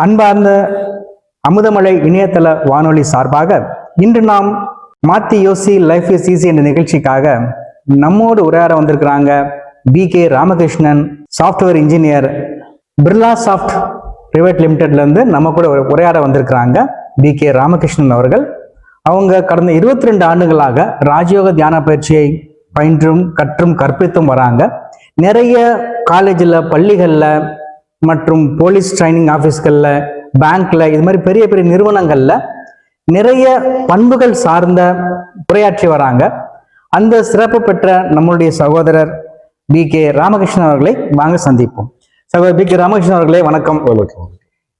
அன்பார்ந்த அமுதமழை இணையதள வானொலி சார்பாக இன்று நாம் மாத்தி யோசி லைஃப் இஸ் ஈஸி என்ற நிகழ்ச்சிக்காக நம்மோடு உரையாட வந்திருக்கிறாங்க BK Ramakrishnan, software engineer, Birla soft private லிமிடெட்ல இருந்து நம்ம கூட உரையாட வந்திருக்கிறாங்க BK ராமகிருஷ்ணன் அவர்கள். அவங்க கடந்த 22 ஆண்டுகளாக ராஜயோக தியான பயிற்சியை பயின்றும் கற்றும் கற்பித்தும் வராங்க. நிறைய காலேஜில், பள்ளிகளில் மற்றும் போலீஸ் ட்ரைனிங் ஆஃபீஸ்களில், பேங்க்ல, இது மாதிரி பெரிய பெரிய நிறுவனங்கள்ல நிறைய பண்புகள் சார்ந்த உரையாற்றி வராங்க. அந்த சிறப்பு பெற்ற நம்மளுடைய சகோதரர் BK ராமகிருஷ்ணன் அவர்களை வாங்க சந்திப்போம். சகோதரர் BK ராமகிருஷ்ணன் அவர்களே, வணக்கம். வணக்கம்.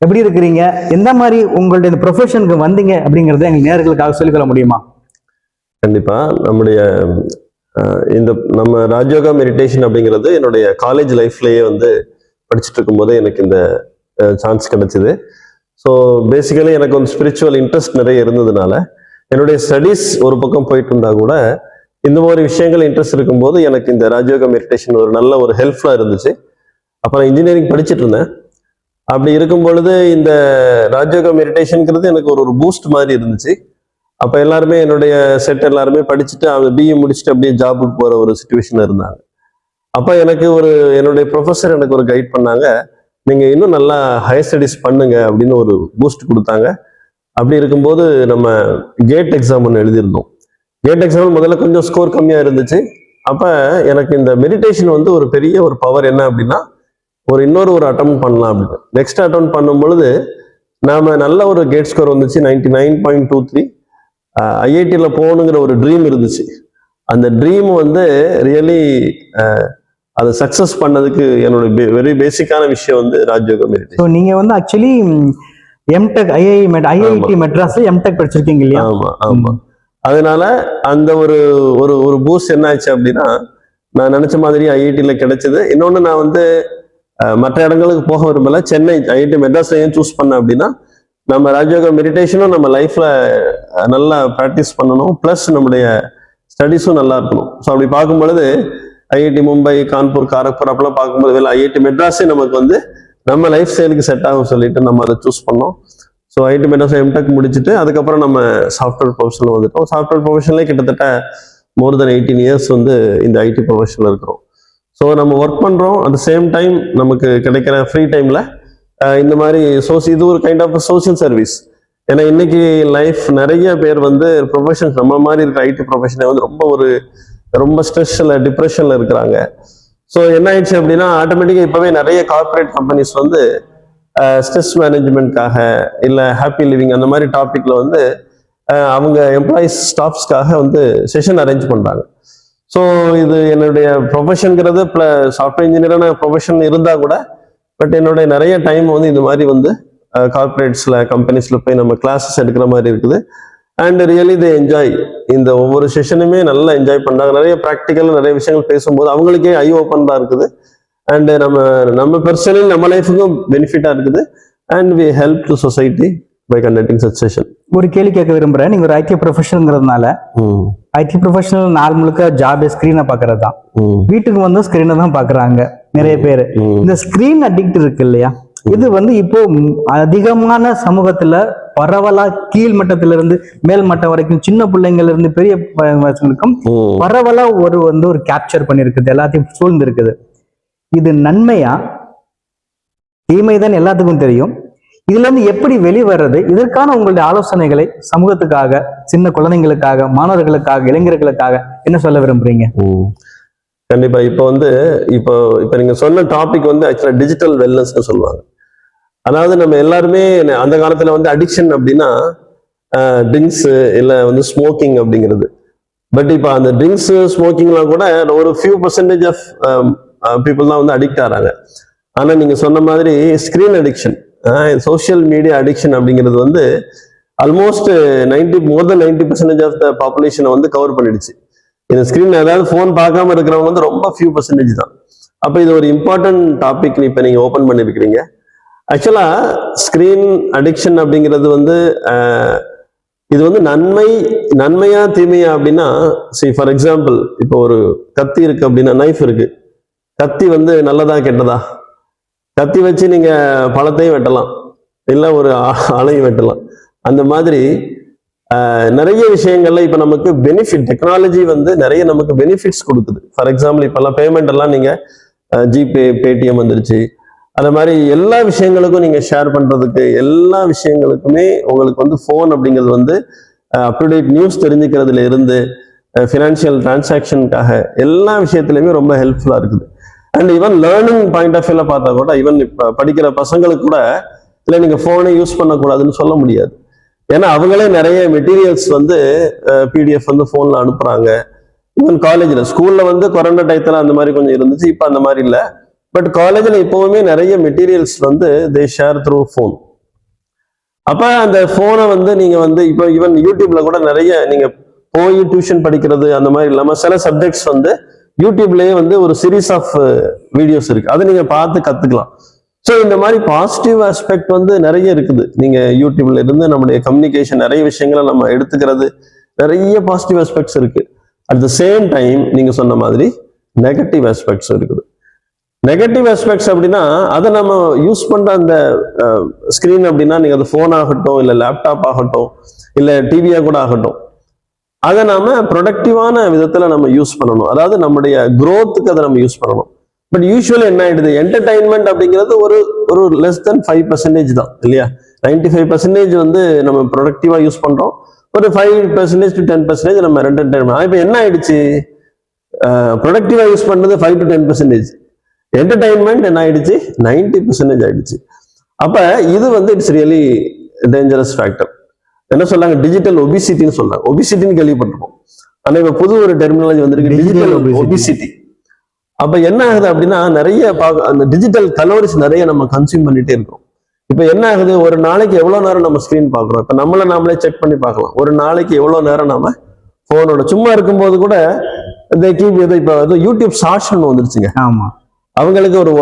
எப்படி இருக்கிறீங்க? எந்த மாதிரி உங்களுடைய ப்ரொஃபஷனுக்கு வந்தீங்க அப்படிங்கறத எங்க நேயர்களுக்காக சொல்லிக்கொள்ள முடியுமா? கண்டிப்பா. நம்ம ராஜயோகா மெடிடேஷன் அப்படிங்கிறது என்னுடைய காலேஜ் லைஃப்லயே படிச்சுட்டு இருக்கும்போதே எனக்கு இந்த சான்ஸ் கிடைச்சிது. ஸோ பேசிக்கலி எனக்கு ஸ்பிரிச்சுவல் இன்ட்ரெஸ்ட் நிறைய இருந்ததுனால என்னுடைய ஸ்டடீஸ் ஒரு பக்கம் போயிட்டு இருந்தா கூட இந்த மாதிரி விஷயங்கள் இன்ட்ரெஸ்ட் இருக்கும்போது எனக்கு இந்த ராஜயோகா மெடிடேஷன் ஒரு நல்ல ஒரு ஹெல்ப்ஃபுல்லாக இருந்துச்சு. அப்போ நான் இன்ஜினியரிங் படிச்சுட்டு இருந்தேன். அப்படி இருக்கும் பொழுது இந்த ராஜயோகா மெடிடேஷனுங்கிறது எனக்கு ஒரு பூஸ்ட் மாதிரி இருந்துச்சு. அப்போ எல்லாருமே என்னுடைய செட் எல்லாருமே படிச்சுட்டு அவங்க BE முடிச்சுட்டு அப்படியே ஜாபுக்கு போகிற ஒரு சுச்சுவேஷன் இருந்தாங்க. அப்போ எனக்கு என்னுடைய ப்ரொஃபஸர் எனக்கு ஒரு கைட் பண்ணாங்க, நீங்கள் இன்னும் நல்லா ஹையர் ஸ்டடீஸ் பண்ணுங்க அப்படின்னு ஒரு பூஸ்ட் கொடுத்தாங்க. அப்படி இருக்கும்போது நம்ம கேட் எக்ஸாம் ஒன்று எழுதியிருந்தோம். கேட் எக்ஸாம் முதல்ல கொஞ்சம் ஸ்கோர் கம்மியாக இருந்துச்சு. அப்போ எனக்கு இந்த மெடிடேஷன் ஒரு பெரிய ஒரு பவர் என்ன அப்படின்னா, இன்னொரு அட்டம் பண்ணலாம் அப்படின்னு. நெக்ஸ்ட் அட்டம் பண்ணும் பொழுது நாம நல்ல ஒரு கேட் ஸ்கோர் வந்துச்சு, 99.23. IITல போகணுங்கிற ஒரு ட்ரீம் இருந்துச்சு. அந்த ட்ரீம் ரியலி அதை சக்சஸ் பண்ணதுக்கு என்னோட வெரி பேசிக்கான விஷயம் ராஜயோகா மெடிடேஷன். நீங்க ஆக்சுவலி MTech IIT மெட்ராஸ்ல MTech படிச்சிருக்கீங்க இல்லையா? ஆமா ஆமா. அதனால அந்த ஒரு பூஸ்ட் என்ன ஆச்சு அப்படின்னா, நான் நினைச்ச மாதிரி IITல கிடைச்சது. இன்னொன்னு நான் மற்ற இடங்களுக்கு போக விரும்பல. சென்னை IIT மெட்ராஸ் ஏன் சூஸ் பண்ண அப்படின்னா, நம்ம ராஜயோகா மெடிடேஷனும் நம்ம லைஃப்ல நல்லா ப்ராக்டிஸ் பண்ணணும், பிளஸ் நம்முடைய ஸ்டடீஸும் நல்லா இருக்கணும். ஸோ அப்படி பார்க்கும் பொழுது IIT மும்பை, கான்பூர், காரக்பூர் அப்பெல்லாம் பார்க்கும்போது IIT மெட்ராஸே நமக்கு நம்ம லைஃப் ஸ்டைலுக்கு செட் ஆகும் சொல்லிட்டு நம்ம அதை சூஸ் பண்ணோம். ஸோ IIT மெட்ராஸ் MTech முடிச்சுட்டு அதுக்கப்புறம் நம்ம சாஃப்ட்வேர் ப்ரொஃபஷனில் வந்துட்டோம். சாஃப்ட்வேர் ப்ரொஃபஷன்லேயே கிட்டத்தட்ட மோர் தென் 18 இயர்ஸ் இந்த IT ப்ரொஃபஷனில் இருக்கிறோம். ஸோ நம்ம ஒர்க் பண்ணுறோம், அட் த சேம் டைம் நமக்கு கிடைக்கிற ஃப்ரீ டைமில் இந்த மாதிரி இது ஒரு கைண்ட் ஆஃப் சோஷியல் சர்வீஸ். ஏன்னா இன்னைக்கு லைஃப் நிறைய பேர் ப்ரொஃபஷன்ஸ் நம்ம மாதிரி இருக்கிற IT ப்ரொஃபஷனை ரொம்ப ஸ்ட்ரெஸ்ல, டிப்ரெஷன்ல இருக்கிறாங்க. ஸோ என்ன ஆயிடுச்சு அப்படின்னா, ஆட்டோமேட்டிக்காக இப்போவே நிறைய கார்பரேட் கம்பெனிஸ் ஸ்ட்ரெஸ் மேனேஜ்மெண்ட்காக இல்லை ஹாப்பி லிவிங் அந்த மாதிரி டாபிக்ல அவங்க எம்ப்ளாயிஸ் ஸ்டாஃப்ஸ்க்காக செஷன் அரேஞ்ச் பண்றாங்க. ஸோ இது என்னுடைய ப்ரொஃபஷனுங்கிறது சாஃப்ட்வேர் இன்ஜினியரான ப்ரொஃபஷன் இருந்தா கூட, பட் என்னுடைய நிறைய டைம் இது மாதிரி கார்பரேட்ஸ்ல, கம்பெனிஸ்ல போய் நம்ம கிளாஸஸ் எடுக்கிற மாதிரி இருக்குது. And really they enjoy. இந்த ஒவ்வொரு செஷனுமே நல்லா என்ஜாய் பண்றாங்க. நிறைய ப்ராக்டிக்கல் நிறைய விஷயங்கள் பேசும்போது அவங்களுக்கே ஐ ஓப்பன்டா இருக்குது. அண்ட் நம்ம பர்சனலி நம்ம லைஃபுக்கும் பெனிஃபிட்டா இருக்குது. And we help to society by conducting such session. ஒரு கேள்வி கேட்க விரும்புறேன். நீங்க ஒரு IT ப்ரொஃபஷனல்ங்கிறதுனால, IT ப்ரொஃபஷனல் நாள் முழுக்க ஜாப் ஸ்கிரீனை பாக்குறது தான், வீட்டுக்கு ஸ்கிரீனை தான் பாக்குறாங்க நிறைய பேர். இந்த ஸ்கிரீன் அடிக்ட் இருக்கு இல்லையா, இது இப்போ அதிகமான சமூகத்துல பரவலா கீழ் மட்டத்திலிருந்து மேல் மட்டம் வரைக்கும், சின்ன பிள்ளைங்கள்ல இருந்து பெரிய பசங்களுக்கும் பரவலா ஒரு கேப்சர் பண்ணிருக்குது, எல்லாத்தையும் சூழ்ந்து இருக்குது. இது நன்மையா தீமைதான் எல்லாத்துக்கும் தெரியும். இதுல இருந்து எப்படி வெளிவர்றது? இதற்கான உங்களுடைய ஆலோசனைகளை சமூகத்துக்காக, சின்ன குழந்தைங்களுக்காக, மாணவர்களுக்காக, இளைஞர்களுக்காக என்ன சொல்ல விரும்புறீங்க? கண்டிப்பா. இப்போ நீங்க சொன்ன டாபிக் ஆக்சுவலா டிஜிட்டல் வெல்னஸ்னு சொல்லுவாங்க. அதாவது நம்ம எல்லாருமே அந்த காலத்துல அடிக்ஷன் அப்படின்னா ட்ரிங்க்ஸ் இல்ல ஸ்மோக்கிங் அப்படிங்கிறது. பட் இப்போ அந்த ட்ரிங்க்ஸ் ஸ்மோக்கிங்லாம் கூட ஒரு ஃபியூ பர்சன்டேஜ் ஆஃப் பீப்புள் தான் அடிக்ட் ஆறாங்க. ஆனா நீங்க சொன்ன மாதிரி screen addiction, social media addiction அப்படிங்கிறது almost more then 90% of the பாப்புலேஷனை கவர் பண்ணிடுச்சு. இந்த ஸ்கிரீன் ஏதாவது ஃபோன் பார்க்காம இருக்கிறவங்க ரொம்ப ஃபியூ பர்சன்டேஜ் தான். அப்போ இது ஒரு இம்பார்ட்டன்ட் டாபிக் இப்போ நீங்க ஓப்பன் பண்ணிருக்கிறீங்க. ஆக்சுவலா ஸ்கிரீன் அடிக்ஷன் அப்படிங்கிறது இது நன்மையா தீமையா அப்படின்னா, ஃபார் எக்ஸாம்பிள் இப்போ ஒரு கத்தி இருக்கு அப்படின்னா, நைஃப் இருக்கு, கத்தி நல்லதா கெட்டதா? கத்தி வச்சு நீங்க பழத்தையும் வெட்டலாம், இல்லை ஒரு ஆளையும் வெட்டலாம். அந்த மாதிரி நிறைய விஷயங்கள்ல இப்ப நமக்கு பெனிஃபிட், டெக்னாலஜி வந்து நிறைய நமக்கு பெனிஃபிட்ஸ் கொடுக்குது. ஃபார் எக்ஸாம்பிள் இப்பெல்லாம் பேமெண்ட் எல்லாம் நீங்க ஜிபே, பேடிஎம் வந்துருச்சு. அந்த மாதிரி எல்லா விஷயங்களுக்கும் நீங்க ஷேர் பண்றதுக்கு, எல்லா விஷயங்களுக்குமே உங்களுக்கு வந்து ஃபோன் அப்படிங்கிறது வந்து அப் டு டேட் நியூஸ் தெரிஞ்சுக்கிறதுல இருந்து ஃபினான்ஷியல் டிரான்சாக்ஷனுக்காக எல்லா விஷயத்துலையுமே ரொம்ப ஹெல்ப்ஃபுல்லா இருக்குது. And even learning point of வியூல பார்த்தா கூட, ஈவன் இப்போ படிக்கிற பசங்களுக்கு கூட இல்லை நீங்க ஃபோனை யூஸ் பண்ணக்கூடாதுன்னு சொல்ல முடியாது. ஏன்னா அவங்களே நிறைய மெட்டீரியல்ஸ் வந்து பிடிஎஃப் வந்து ஃபோன்ல அனுப்புறாங்க. ஈவன் காலேஜில், ஸ்கூல்ல வந்து கொரோனா டயத்துல அந்த மாதிரி கொஞ்சம் இருந்துச்சு, இப்போ அந்த மாதிரி இல்லை. பட் காலேஜில் இப்போவுமே நிறைய மெட்டீரியல்ஸ் வந்து தே ஷேர் த்ரூ ஃபோன். அப்ப அந்த ஃபோனை வந்து நீங்க வந்து இப்போ ஈவன் யூடியூப்ல கூட நிறைய நீங்க போய் டியூஷன் படிக்கிறது அந்த மாதிரி இல்லாம சில சப்ஜெக்ட்ஸ் வந்து யூடியூப்லயே வந்து ஒரு சீரீஸ் ஆஃப் வீடியோஸ் இருக்கு, அதை நீங்க பார்த்து கத்துக்கலாம். ஸோ இந்த மாதிரி பாசிட்டிவ் ஆஸ்பெக்ட் வந்து நிறைய இருக்குது. நீங்க யூடியூப்ல இருந்து நம்முடைய கம்யூனிகேஷன் நிறைய விஷயங்களை நம்ம எடுத்துக்கிறது, நிறைய பாசிட்டிவ் ஆஸ்பெக்ட்ஸ் இருக்கு. அட் த சேம் டைம் நீங்க சொன்ன மாதிரி நெகட்டிவ் ஆஸ்பெக்ட்ஸ் இருக்குது. நெகட்டிவ் ஆஸ்பெக்ட்ஸ் அப்படின்னா அதை நம்ம யூஸ் பண்ற அந்த ஸ்கிரீன் அப்படின்னா நீங்க அது ஃபோன் ஆகட்டும், இல்லை லேப்டாப் ஆகட்டும், இல்லை டிவியா கூட ஆகட்டும், அதை நாம ப்ரொடக்டிவான விதத்துல நம்ம யூஸ் பண்ணணும். அதாவது நம்முடைய growthக்கு அதை நம்ம யூஸ் பண்ணணும். பட் யூஸ்வலி என்ன ஆயிடுது, என்டர்டைன்மெண்ட் அப்படிங்கிறது ஒரு லெஸ் தென் 5% தான் இல்லையா? 95% வந்து நம்ம ப்ரொடக்டிவா யூஸ் பண்றோம். ஒரு 5% to 10% நம்ம என்டர்டைன்மெண்ட். இப்போ என்ன ஆயிடுச்சு, ப்ரொடக்டிவா யூஸ் பண்றது 5 to 10%, என்டர்டைன்மெண்ட் என்ன ஆயிடுச்சு 90% ஆயிடுச்சு. அப்ப இது வந்து இட்ஸ் ரியலி டேஞ்சரஸ் ஃபேக்டர். என்ன சொல்றாங்க, டிஜிட்டல் ஒபிசிட்டின்னு சொல்றாங்க. ஒபிசிட்டின்னு கேள்விப்பட்டிருக்கோம், ஆனா இப்ப புது ஒரு டெர்மினாலஜி வந்திருக்கு, டிஜிட்டல் ஒபிசிட்டி. அப்ப என்ன ஆகுது அப்படின்னா நிறைய அந்த டிஜிட்டல் கலோரிஸ் நிறைய நம்ம கன்சியூம் பண்ணிட்டே இருக்கோம். இப்ப என்ன ஆகுது, ஒரு நாளைக்கு எவ்வளவு நேரம் நம்ம ஸ்கிரீன் பாக்குறோம். இப்ப நாமளே செக் பண்ணி பார்க்கலாம், ஒரு நாளைக்கு எவ்வளவு நேரம் நாம போனோட சும்மா இருக்கும்போது கூட இந்த இப்ப யூடியூப் ஷார்ட்ஸ் வந்துருச்சுங்க. ஆமா, அவங்களுக்கு ஒரு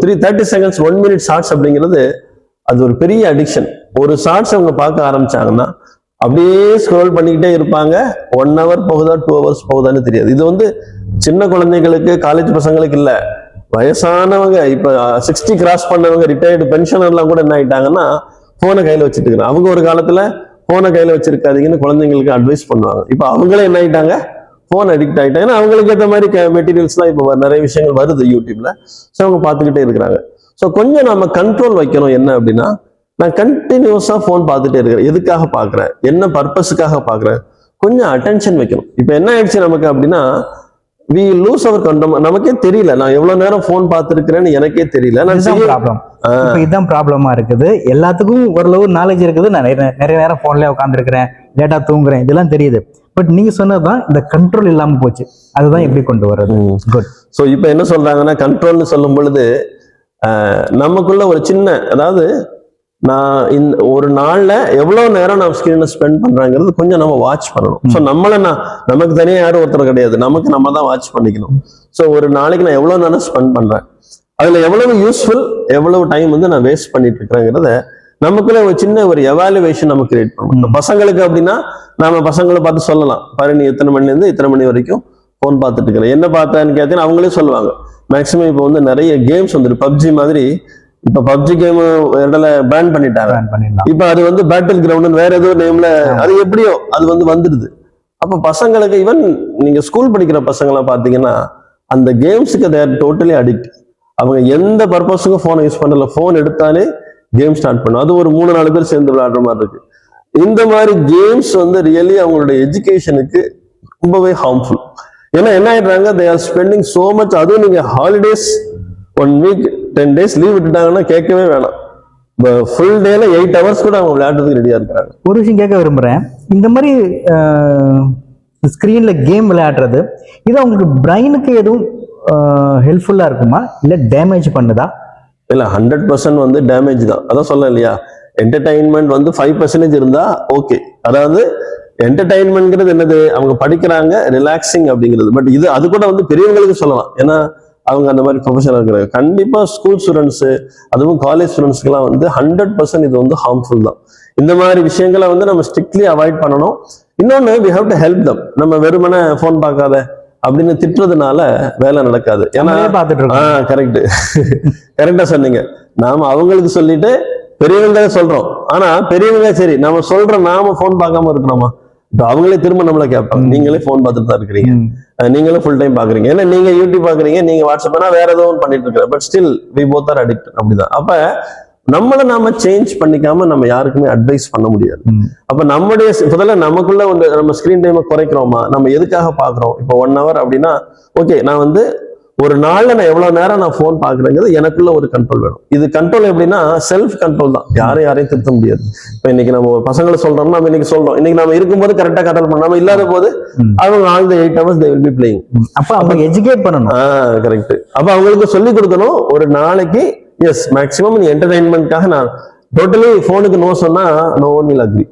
30 seconds 1 minute ஷார்ட்ஸ் அப்படிங்கிறது அது ஒரு பெரிய அடிக்ஷன். ஒரு ஷார்ட்ஸ் அவங்க பார்க்க ஆரம்பிச்சாங்கன்னா அப்படியே ஸ்க்ரோல் பண்ணிக்கிட்டே இருப்பாங்க. 1 hour போகுதா 2 hours போகுதான்னு தெரியாது. இது வந்து சின்ன குழந்தைகளுக்கு, காலேஜ் பசங்களுக்கு இல்ல, வயசானவங்க இப்ப 60 கிராஸ் பண்ணவங்க, ரிட்டையர்டு பென்ஷனர்லாம் கூட என்ன ஆயிட்டாங்கன்னா போனை கையில வச்சுட்டு இருக்காங்க. அவங்க ஒரு காலத்துல போனை கையில வச்சிருக்காதீங்கன்னு குழந்தைங்களுக்கு அட்வைஸ் பண்ணுவாங்க. இப்ப அவங்களே என்ன ஆயிட்டாங்க, போன் அடிக்ட் ஆயிட்டாங்க. ஏன்னா அவங்களுக்கு ஏற்ற மாதிரி மெட்டீரியல்ஸ்லாம் இப்போ நிறைய விஷயங்கள் வருது யூடியூப்ல. ஸோ அவங்க பார்த்துக்கிட்டே இருக்கிறாங்க. ஸோ கொஞ்சம் நம்ம கண்ட்ரோல் வைக்கணும். என்ன அப்படின்னா, நான் கண்டினியூஸா போன் பார்த்துட்டே இருக்கிறேன், எதுக்காக பார்க்குறேன், என்ன பர்பஸுக்காக பார்க்குறேன், கொஞ்சம் அட்டென்ஷன் வைக்கணும். இப்போ என்ன ஆயிடுச்சு நமக்கு அப்படின்னா, we lose our control. நமக்கே தெரியல நான் எவ்வளவு நேரம் போன் பார்த்துருக்கிறேன்னு எனக்கே தெரியல. இதுதான் ப்ராப்ளமா இருக்குது. எல்லாத்துக்கும் ஓரளவு நாலேஜ் இருக்குது, நான் நிறைய நேரம் போன்லயே உட்காந்துருக்கிறேன், லேட்டா தூங்குறேன், இதெல்லாம் தெரியுது. பட் நீங்க சொன்னதுதான் இந்த கண்ட்ரோல் இல்லாம போச்சு. அதுதான் எப்படி கொண்டு வர்றது? குட். ஸோ இப்போ என்ன சொல்றாங்கன்னா, கண்ட்ரோல்னு சொல்லும் பொழுது நமக்குள்ள ஒரு சின்ன, அதாவது நான் இந்த ஒரு நாள்ல எவ்வளவு நேரம் நான் ஸ்கிரீனை ஸ்பெண்ட் பண்றாங்கிறது கொஞ்சம் நம்ம வாட்ச் பண்ணணும். ஸோ நமக்கு தனியாக யாரும் ஒருத்தர் கிடையாது, நமக்கு நம்ம தான் வாட்ச் பண்ணிக்கணும். ஸோ ஒரு நாளைக்கு நான் எவ்வளவு நேரம் ஸ்பெண்ட் பண்றேன், அதுல எவ்வளவு யூஸ்ஃபுல், எவ்வளவு டைம் வந்து நான் வேஸ்ட் பண்ணிட்டு இருக்கிறேங்கிறத நமக்குள்ள ஒரு சின்ன ஒரு எவாலுவேஷன் நம்ம கிரியேட் பண்ணணும். பசங்களுக்கு அப்படின்னா நாம பசங்களை பார்த்து சொல்லலாம், பாரு நீ எத்தனை மணில இருந்து இத்தனை மணி வரைக்கும் போன் பார்த்துட்டு இருக்கிறேன், என்ன பார்த்தேன்னு கேட்டீங்கன்னா அவங்களே சொல்லுவாங்க. மேக்சிமம் இப்போ வந்து நிறைய கேம்ஸ் வந்துட்டு, பப்ஜி மாதிரி. இப்ப பப்ஜி கேம் இடத்துல பேன் பண்ணிட்டாங்க. இப்ப அது வந்து பேட்டில் கிரவுண்ட் வேற ஏதோ நேம்ல, அது எப்படியோ அது வந்து வந்துடுது. அப்ப பசங்களுக்கு, ஈவன் நீங்க ஸ்கூல் படிக்கிற பசங்களாம் பாத்தீங்கன்னா அந்த கேம்ஸுக்கு தேர் டோட்டலி அடிக்ட். அவங்க எந்த பர்பஸுக்கும் போனை யூஸ் பண்ணல, போன் எடுத்தாலே கேம் ஸ்டார்ட் பண்ணும். அது ஒரு 3-4 பேர் சேர்ந்து விளையாடுற மாதிரி இருக்கு. இந்த மாதிரி கேம்ஸ் வந்து ரியலி அவங்களுடைய எஜுகேஷனுக்கு ரொம்பவே ஹார்ம்ஃபுல். ஏன்னா என்ன ஆயிடுறாங்க, they are spending so much. அதுவும் நீங்க ஹாலிடேஸ் 1 week 10 days லீவ் விட்டுட்டாங்கன்னா கேட்கவே வேணாம். ஃபுல் டேல 8 hours கூட அவங்க விளையாடுறதுக்கு ரெடியா இருக்கிறாங்க. ஒரு விஷயம் கேட்க விரும்புறேன், இந்த மாதிரி ஸ்கிரீன்ல கேம் விளையாடுறது இது அவங்களுக்கு பிரெயினுக்கு எதுவும் ஹெல்ப்ஃபுல்லா இருக்குமா, இல்ல டேமேஜ் பண்ணுதா? இல்ல 100% வந்து டேமேஜ் தான். அதான் சொல்ல இல்லையா, என்டர்டைன்மெண்ட் வந்து 5% இருந்தா ஓகே. அதாவது என்டர்டைன்மெண்ட்ங்கிறது என்னது, அவங்க படிக்கிறாங்க, ரிலாக்ஸிங் அப்படிங்கிறது. பட் அது கூட வந்து பெரியவங்களுக்கு சொல்லலாம், ஏன்னா அவங்க அந்த மாதிரி ப்ரொஃபஷனல் இருக்கிறாங்க. கண்டிப்பா ஸ்கூல் ஸ்டூடெண்ட்ஸ், அதுவும் காலேஜ் ஸ்டூடெண்ட்ஸ்க்குலாம் வந்து 100% இது வந்து ஹார்ம்ஃபுல் தான். இந்த மாதிரி விஷயங்களை வந்து நம்ம ஸ்ட்ரிக்ட்லி அவாய்ட் பண்ணணும். இன்னொன்னு, we have to help them. நம்ம வெறுமனே போன் பார்க்காத அப்படின்னு திட்டுறதுனால வேலை நடக்காது. ஏன்னா கரெக்டா சொன்னீங்க. நாம அவங்களுக்கு சொல்லிட்டு பெரியவங்க சொல்றோம், ஆனா பெரியவங்க சரி நம்ம சொல்றோம், நாம போன் பார்க்காம இருக்கிறோமா? இப்போ அவங்களே திரும்ப நம்மள கேட்பாங்க, நீங்களே போன் பார்த்துட்டு தான் இருக்கிறீங்க, நீங்களும் ஃபுல் டைம் பாக்குறீங்க, ஏன்னா நீங்க யூடியூப் பாக்குறீங்க, நீங்க வாட்ஸ்அப் வேற ஏதோ பண்ணிட்டு இருக்கிற, but still we both are addict. அப்படிதான். அப்ப நம்மளை நாம சேஞ்ச் பண்ணிக்காம நம்ம யாருக்குமே அட்வைஸ் பண்ண முடியாது. அப்ப நம்முடைய முதல்ல நமக்குள்ள வந்து நம்ம ஸ்கிரீன் டைமை குறைக்கிறோமா, நம்ம எதுக்காக பாக்குறோம்? இப்போ 1 hour அப்படின்னா ஓகே, நான் வந்து ஒரு நாள்ல நான் எவ்வளவு நேரம் நான் போன் பாக்குறேங்கிறது எனக்குள்ள ஒரு கண்ட்ரோல் வேணும். இது கண்ட்ரோல் எப்படின்னா செல்ஃப் கண்ட்ரோல் தான், யாரையும் திருத்த முடியாது. இப்ப இன்னைக்கு நம்ம பசங்களை சொல்றோம்னா நம்ம இன்னைக்கு சொல்றோம், இன்னைக்கு நம்ம இருக்கும்போது கரெக்டா கண்ட்ரோல் பண்ணாம, இல்லாத போது அவங்க all the 8 hours they will be playing. அப்ப அவங்க எஜுகேட் பண்ணணும். கரெக்ட். அப்ப அவங்களுக்கு சொல்லி கொடுக்கணும், ஒரு நாளைக்கு எஸ் மேக்ஸிமம் நீ என்டர்டைன்மெண்ட்காக. நான் டோட்டலி போனுக்கு நோ சொன்னா no one will agree.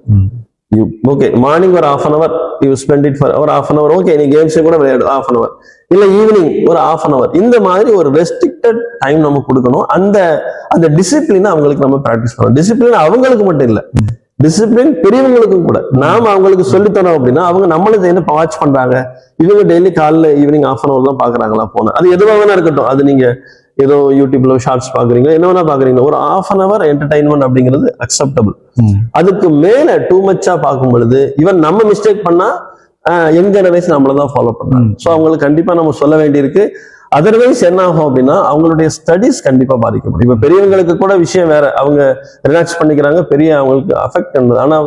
Okay, morning ஒரு 1/2 hour you spend it for ஒரு 1/2 hour. ஓகே, நீ கேம்ஸ் கூட விளையாடு 1/2 hour, இல்ல ஈவினிங் ஒரு 1/2 hour. இந்த மாதிரி ஒரு ரெஸ்ட்ரிக்டட் டைம் நம்ம கொடுக்கணும். அந்த டிசிப்ளின் அவங்களுக்கு நம்ம பிராக்டிஸ் பண்ணணும். டிசிப்ளின் அவங்களுக்கு மட்டும் இல்ல, டிசிப்ளின் பெரியவங்களுக்கும் கூட. நாம அவங்களுக்கு சொல்லித்தரோம் அப்படின்னா அவங்க நம்மளுக்கு என்ன வாட்ச் பண்றாங்க, இவங்க டெய்லி காலைல ஈவினிங் 1/2 hour தான் பாக்குறாங்களா போன, அது எதுவாக வேணா இருக்கட்டும். அது நீங்க ஏதோ யூடியூப்ல ஷார்ட்ஸ் பாக்குறீங்க, என்ன வேணா பாக்குறீங்க, ஒரு 1/2 hour என்டர்டைன்மெண்ட் அப்படிங்கிறது அக்செப்டபிள். அதுக்கு மேல டூ மச்சா பார்க்கும் பொழுது ஈவன் நம்ம மிஸ்டேக் பண்ணா யங் ஜெனரேஷன் நம்மளதான் ஃபாலோ பண்றாங்க. ஸோ அவங்களுக்கு கண்டிப்பா நம்ம சொல்ல வேண்டியிருக்கு. அதர்வைஸ் என்ன ஆகும் அப்படின்னா அவங்களுடைய ஸ்டடிஸ் கண்டிப்பா பாதிக்கப்படும். இப்ப பெரியவங்களுக்கு கூட விஷயம் வேற, அவங்க ரிலாக்ஸ் பண்ணிக்கிறாங்க, பெரிய அவங்களுக்கு அஃபெக்ட் பண்ணுது. ஆனா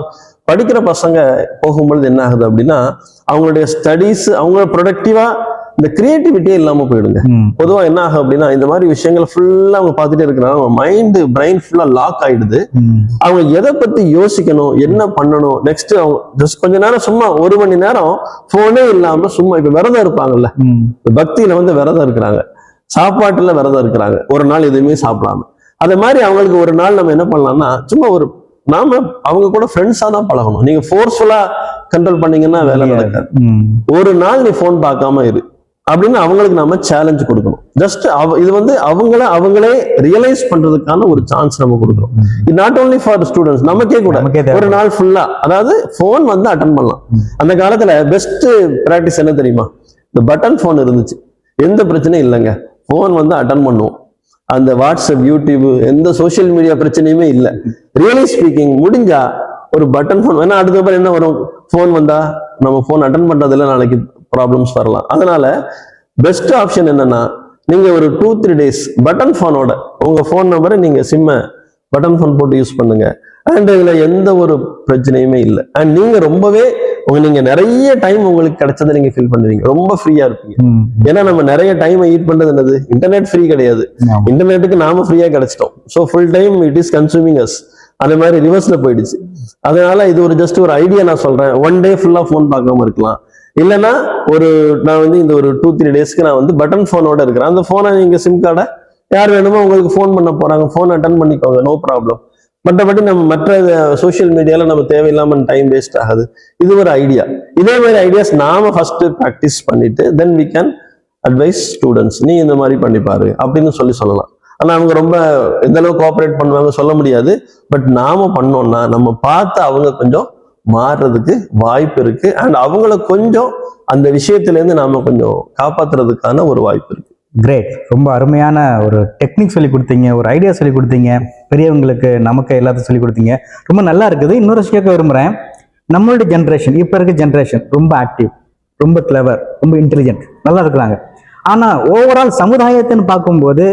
படிக்கிற பசங்க போகும்பொழுது என்ன ஆகுது அப்படின்னா அவங்களுடைய ஸ்டடிஸ், அவங்க ப்ரொடக்டிவா இந்த கிரியேட்டிவிட்டியே இல்லாம போயிடுங்க. பொதுவா என்ன ஆகும் அப்படின்னா இந்த மாதிரி விஷயங்கள் ஃபுல்லா அவங்க பார்த்துட்டே இருக்கிறாங்க, அவங்க மைண்ட் பிரெயின் ஃபுல்லா லாக் ஆயிடுது. அவங்க எதை பத்தி யோசிக்கணும், என்ன பண்ணணும் நெக்ஸ்ட், அவங்க ஜஸ்ட் கொஞ்ச நேரம் சும்மா 1 மணி நேரம் போனே இல்லாம சும்மா, இப்ப விரதம் இருப்பாங்கல்ல, பக்தியில வந்து விரதம் இருக்கிறாங்க, சாப்பாட்டுல விரதம் இருக்கிறாங்க, ஒரு நாள் எதுவுமே சாப்பிடாம. அதே மாதிரி அவங்களுக்கு ஒரு நாள் நம்ம என்ன பண்ணலாம்னா சும்மா நாம அவங்க கூட ஃப்ரெண்ட்ஸா தான் பழகணும். நீங்க ஃபோர்ஸ்ஃபுல்லா கண்ட்ரோல் பண்ணீங்கன்னா வேலை நடக்காது. ஒரு நாள் நீ போன் பார்க்காம இரு அப்படின்னு அவங்களுக்கு நாம சேலஞ்ச் கொடுக்கணும். ஜஸ்ட் இது வந்து அவங்களே ரியலைஸ் பண்றதுக்கான ஒரு சான்ஸ் நம்ம கொடுக்குறோம். இது நாட் ஓன்லி ஃபார் ஸ்டூடெண்ட்ஸ், நமக்கே கூட ஒரு நாள் ஃபுல்லா, அதாவது போன் வந்து அட்டன் பண்ணலாம். அந்த காலத்துல பெஸ்ட் பிராக்டிஸ் என்ன தெரியுமா? இந்த பட்டன் போன் இருந்துச்சு, எந்த பிரச்சனையும் இல்லைங்க, போன் வந்து அட்டன் பண்ணுவோம். அந்த வாட்ஸ்அப், யூடியூப், எந்த சோசியல் மீடியா பிரச்சனையுமே இல்லை. ரியலி ஸ்பீக்கிங் முடிஞ்சா ஒரு பட்டன் போன் வேணா, அதுக்கப்புறம் என்ன வரும், போன் வந்தா நம்ம போன் அட்டன் பண்றதுல நாளைக்கு ப்ராப்ளம்ஸ் வரலாம். அதனால பெஸ்ட் ஆப்ஷன் என்னன்னா நீங்க ஒரு 2-3 days பட்டன் போனோட உங்க போன் நம்பரை நீங்க சிம்ம பட்டன் போன் போட்டு யூஸ் பண்ணுங்க. அண்ட் இதுல எந்த ஒரு பிரச்சனையுமே இல்லை. அண்ட் நீங்க ரொம்பவே நீங்க நிறைய டைம் உங்களுக்கு கிடைச்சதை நீங்க ஃபீல் பண்ணுவீங்க, ரொம்ப ஃப்ரீயா இருப்பீங்க. ஏன்னா நம்ம நிறைய டைம் ஈட் பண்றது என்னது, இன்டர்நெட் ஃப்ரீ கிடையாது, இன்டர்நெட்டுக்கு நாம ஃப்ரீயா கிடைச்சிட்டோம். So full time it is consuming us. அதே மாதிரி ரிவர்ஸ்ல போயிடுச்சு. அதனால இது ஜஸ்ட் ஒரு ஐடியா நான் சொல்றேன். 1 day ஃபுல்லா போன் பார்க்காம இருக்கலாம். இல்லைன்னா நான் வந்து இந்த ஒரு 2-3 daysக்கு நான் வந்து பட்டன் போனோட இருக்கிறேன். அந்த போனை நீங்க சிம் கார்டை யார் வேணுமோ உங்களுக்கு போன் பண்ண போறாங்க, போன் அட்டன் பண்ணிக்கோங்க, நோ ப்ராப்ளம். மற்றபடி நம்ம மற்ற சோசியல் மீடியால நம்ம தேவையில்லாம டைம் வேஸ்ட் ஆகுது. இது ஒரு ஐடியா. இதே மாதிரி ஐடியாஸ் நாம ஃபர்ஸ்ட் ப்ராக்டிஸ் பண்ணிட்டு then we can advise students, நீ இந்த மாதிரி பண்ணிப்பாரு அப்படின்னு சொல்லலாம். ஆனா அவங்க ரொம்ப எந்த அளவுக்கு கோஆபரேட் பண்ணுவாங்க சொல்ல முடியாது. பட் நாம பண்ணோம்னா நம்ம பார்த்து அவங்க கொஞ்சம் மாறுறதுக்கு வாய்ப்பு இருக்கு. அண்ட் அவங்கள கொஞ்சம் அந்த விஷயத்துல இருந்து நாம கொஞ்சம் காப்பாத்துறதுக்கான ஒரு வாய்ப்பு இருக்கு. கிரேட், ரொம்ப அருமையான ஒரு டெக்னிக் சொல்லி கொடுத்தீங்க, ஒரு ஐடியா சொல்லி கொடுத்தீங்க, பெரியவங்களுக்கு நமக்கு எல்லாத்தையும் சொல்லி கொடுத்தீங்க, ரொம்ப நல்லா இருக்குது. இன்னொரு கேட்க விரும்புகிறேன், நம்மளுடைய ஜென்ரேஷன், இப்போ இருக்க ஜென்ரேஷன் ரொம்ப ஆக்டிவ், ரொம்ப கிளவர், ரொம்ப இன்டெலிஜென்ட், நல்லா இருக்கிறாங்க. ஆனால் ஓவரால் சமுதாயத்தின்னு பார்க்கும்போது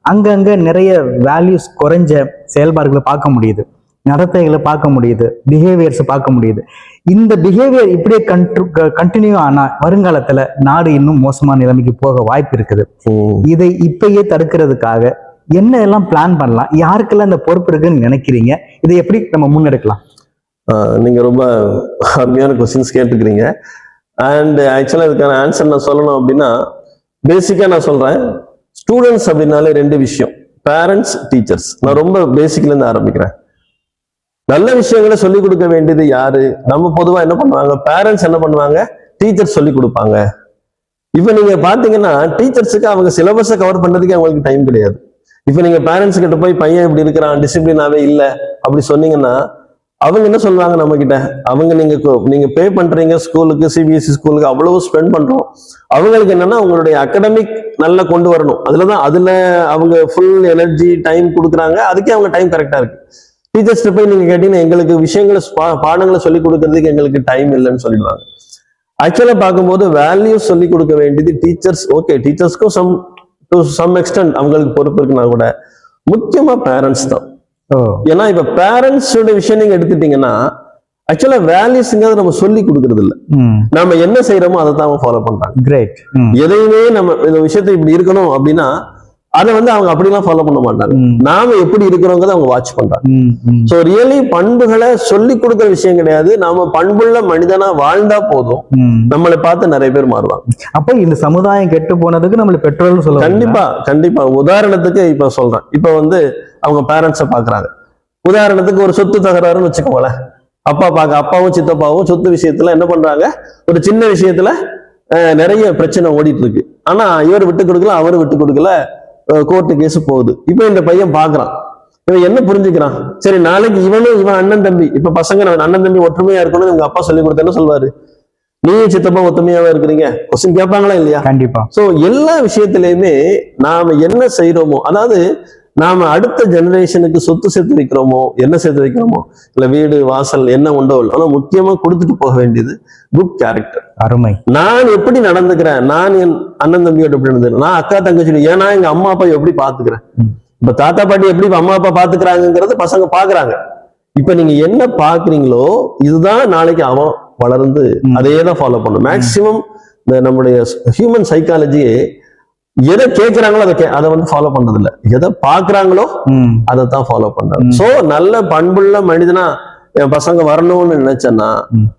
அங்கங்கே நிறைய வேல்யூஸ் குறைஞ்ச செயல்பாடுகளை பார்க்க முடியுது, நடத்தைகளை பார்க்க முடியுது, பிஹேவியர்ஸ் பார்க்க முடியுது. இந்த பிஹேவியர் இப்படியே கண்டினியூ ஆனா வருங்காலத்துல நாடு இன்னும் மோசமான நிலைமைக்கு போக வாய்ப்பு இருக்குது. இதை இப்பயே தடுக்கிறதுக்காக என்ன எல்லாம் பிளான் பண்ணலாம், யாருக்கெல்லாம் இந்த பொறுப்பு இருக்குன்னு நினைக்கிறீங்க, இதை எப்படி நம்ம முன்னெடுக்கலாம்? நீங்க ரொம்ப அருமையான கொஸ்டின்ஸ் கேட்டுக்கிறீங்க. அண்ட் ஆக்சுவலா இதுக்கான ஆன்சர் நான் சொல்லணும் அப்படின்னா பேசிக்கா நான் சொல்றேன். ஸ்டூடெண்ட்ஸ் அப்படின்னாலே 2 விஷயம், பேரண்ட்ஸ், டீச்சர்ஸ். நான் ரொம்ப பேசிக்ல இருந்து ஆரம்பிக்கிறேன். நல்ல விஷயங்களை சொல்லிக் கொடுக்க வேண்டியது யாரு? நம்ம பொதுவா என்ன பண்ணுவாங்க, பேரண்ட்ஸ் என்ன பண்ணுவாங்க, டீச்சர்ஸ் சொல்லி கொடுப்பாங்க. இப்ப நீங்க பாத்தீங்கன்னா டீச்சர்ஸுக்கு அவங்க சிலபஸை கவர் பண்றதுக்கு அவங்களுக்கு டைம் கிடையாது. இப்ப நீங்க பேரண்ட்ஸ் கிட்ட போய் பையன் இப்படி இருக்கிறான், டிசிப்ளினாவே இல்லை அப்படி சொன்னீங்கன்னா அவங்க என்ன சொல்றாங்க நம்ம கிட்ட, அவங்க நீங்க பே பண்றீங்க ஸ்கூலுக்கு, சிபிஎஸ்சி ஸ்கூலுக்கு அவ்வளவு ஸ்பெண்ட் பண்றோம். அவங்களுக்கு என்னன்னா உங்களுடைய அகடமிக் நல்லா கொண்டு வரணும், அதுல அவங்க ஃபுல் எனர்ஜி டைம் கொடுக்குறாங்க. அதுக்கே அவங்க டைம் கரெக்டா இருக்கு. டீச்சர்ஸ்ட போய் நீங்க கேட்டீங்கன்னா எங்களுக்கு விஷயங்களை பாடங்களை சொல்லி கொடுக்கறதுக்கு எங்களுக்கு டைம் இல்லைன்னு சொல்லிடுவாங்க. ஆக்சுவலா பார்க்கும்போது வேல்யூஸ் சொல்லி கொடுக்க வேண்டியது டீச்சர்ஸ். ஓகே, டீச்சர்ஸ்க்கும் சம் எக்ஸ்டென்ட் அவங்களுக்கு பொறுப்பு இருக்குன்னா கூட முக்கியமா பேரண்ட்ஸ் தான். ஏன்னா இப்ப பேரண்ட்ஸோட விஷயம் நீங்க எடுத்துட்டீங்கன்னா ஆக்சுவலா வேல்யூஸ்ங்கிறது நம்ம சொல்லி கொடுக்கறது இல்ல, நாம என்ன செய்யறோமோ அதை தான் அவங்க ஃபாலோ பண்றாங்க. கிரேட். எதையுமே நம்ம இந்த விஷயத்தை இப்படி இருக்கணும் அப்படின்னா அதை அவங்க அப்படிலாம் ஃபாலோ பண்ண மாட்டாங்க. நாம எப்படி இருக்கிறோங்கிறத அவங்க வாட்ச் பண்றாங்க. சோ ரியலி பண்புகளை சொல்லி கொடுக்குற விஷயம் கிடையாது, நாம பண்புள்ள மனிதனா வாழ்ந்தா போதும், நம்மளை பார்த்து நிறைய பேர் மாறுவாங்க. அப்ப இந்த சமுதாயம் கெட்டு போனதுக்கு நம்மள பெற்றோர்கள் சொல்ல. கண்டிப்பா உதாரணத்துக்கு இப்ப சொல்றேன். இப்ப அவங்க பேரண்ட்ஸை பாக்குறாங்க. உதாரணத்துக்கு ஒரு சொத்து தகராறுன்னு வச்சுக்கோங்களேன். அப்பாவும் சித்தப்பாவும் சொத்து விஷயத்துல என்ன பண்றாங்க, ஒரு சின்ன விஷயத்துல நிறைய பிரச்சனை ஓடிட்டு இருக்கு. ஆனா இவர் விட்டு கொடுக்கல, அவரு விட்டு கொடுக்கல, கோர்ட்டு கேஸ் போகுது. இப்ப இந்த பையன் பாக்குறான், இவன் என்ன புரிஞ்சுக்கிறான், சரி நாளைக்கு இவன் அண்ணன் தம்பி, இப்ப பசங்க அண்ணன் தம்பி ஒற்றுமையா இருக்கணும்னு உங்க அப்பா சொல்லி கொடுத்த என்ன சொல்வாரு, நீயும் சித்தப்பா ஒத்துமையாவே இருக்கிறீங்க, கொஸ்டின் கேட்பாங்களா இல்லையா? கண்டிப்பா. சோ எல்லா விஷயத்திலயுமே நாம என்ன செய்யறோமோ, அதாவது நாம அடுத்த ஜெனரேஷனுக்கு சொத்து சேர்த்து வைக்கிறோமோ, என்ன சேர்த்து வைக்கிறோமோ, இல்ல வீடு வாசல் என்ன உண்டோ, ஆனா முக்கியமா கொடுத்துட்டு போக வேண்டியது குட் கேரக்டர். அருமை. நான் எப்படி நடந்துக்கிறேன், நான் என் அண்ணன் தம்பியோட எப்படி நடந்துக்கிறேன், நான் அக்கா தங்கச்சி, ஏன்னா எங்க அம்மா அப்பா எப்படி பாத்துக்கிறேன், இப்ப தாத்தா பாட்டி எப்படி அம்மா அப்பா பாத்துக்கிறாங்கிறது பசங்க பாக்குறாங்க. இப்ப நீங்க என்ன பாக்குறீங்களோ இதுதான் நாளைக்கு அவன் வளர்ந்து அதையே தான் ஃபாலோ பண்ணும். மேக்சிமம் இந்த நம்முடைய ஹியூமன் சைக்காலஜியே எதை கேட்கிறாங்களோ அதை ஃபாலோ பண்றது இல்ல, எதை பாக்குறாங்களோ அதை தான் ஃபாலோ பண்றாங்க. சோ நல்ல பண்புள்ள மனிதனா என் பசங்க வரணும்னு நினைச்சேன்னா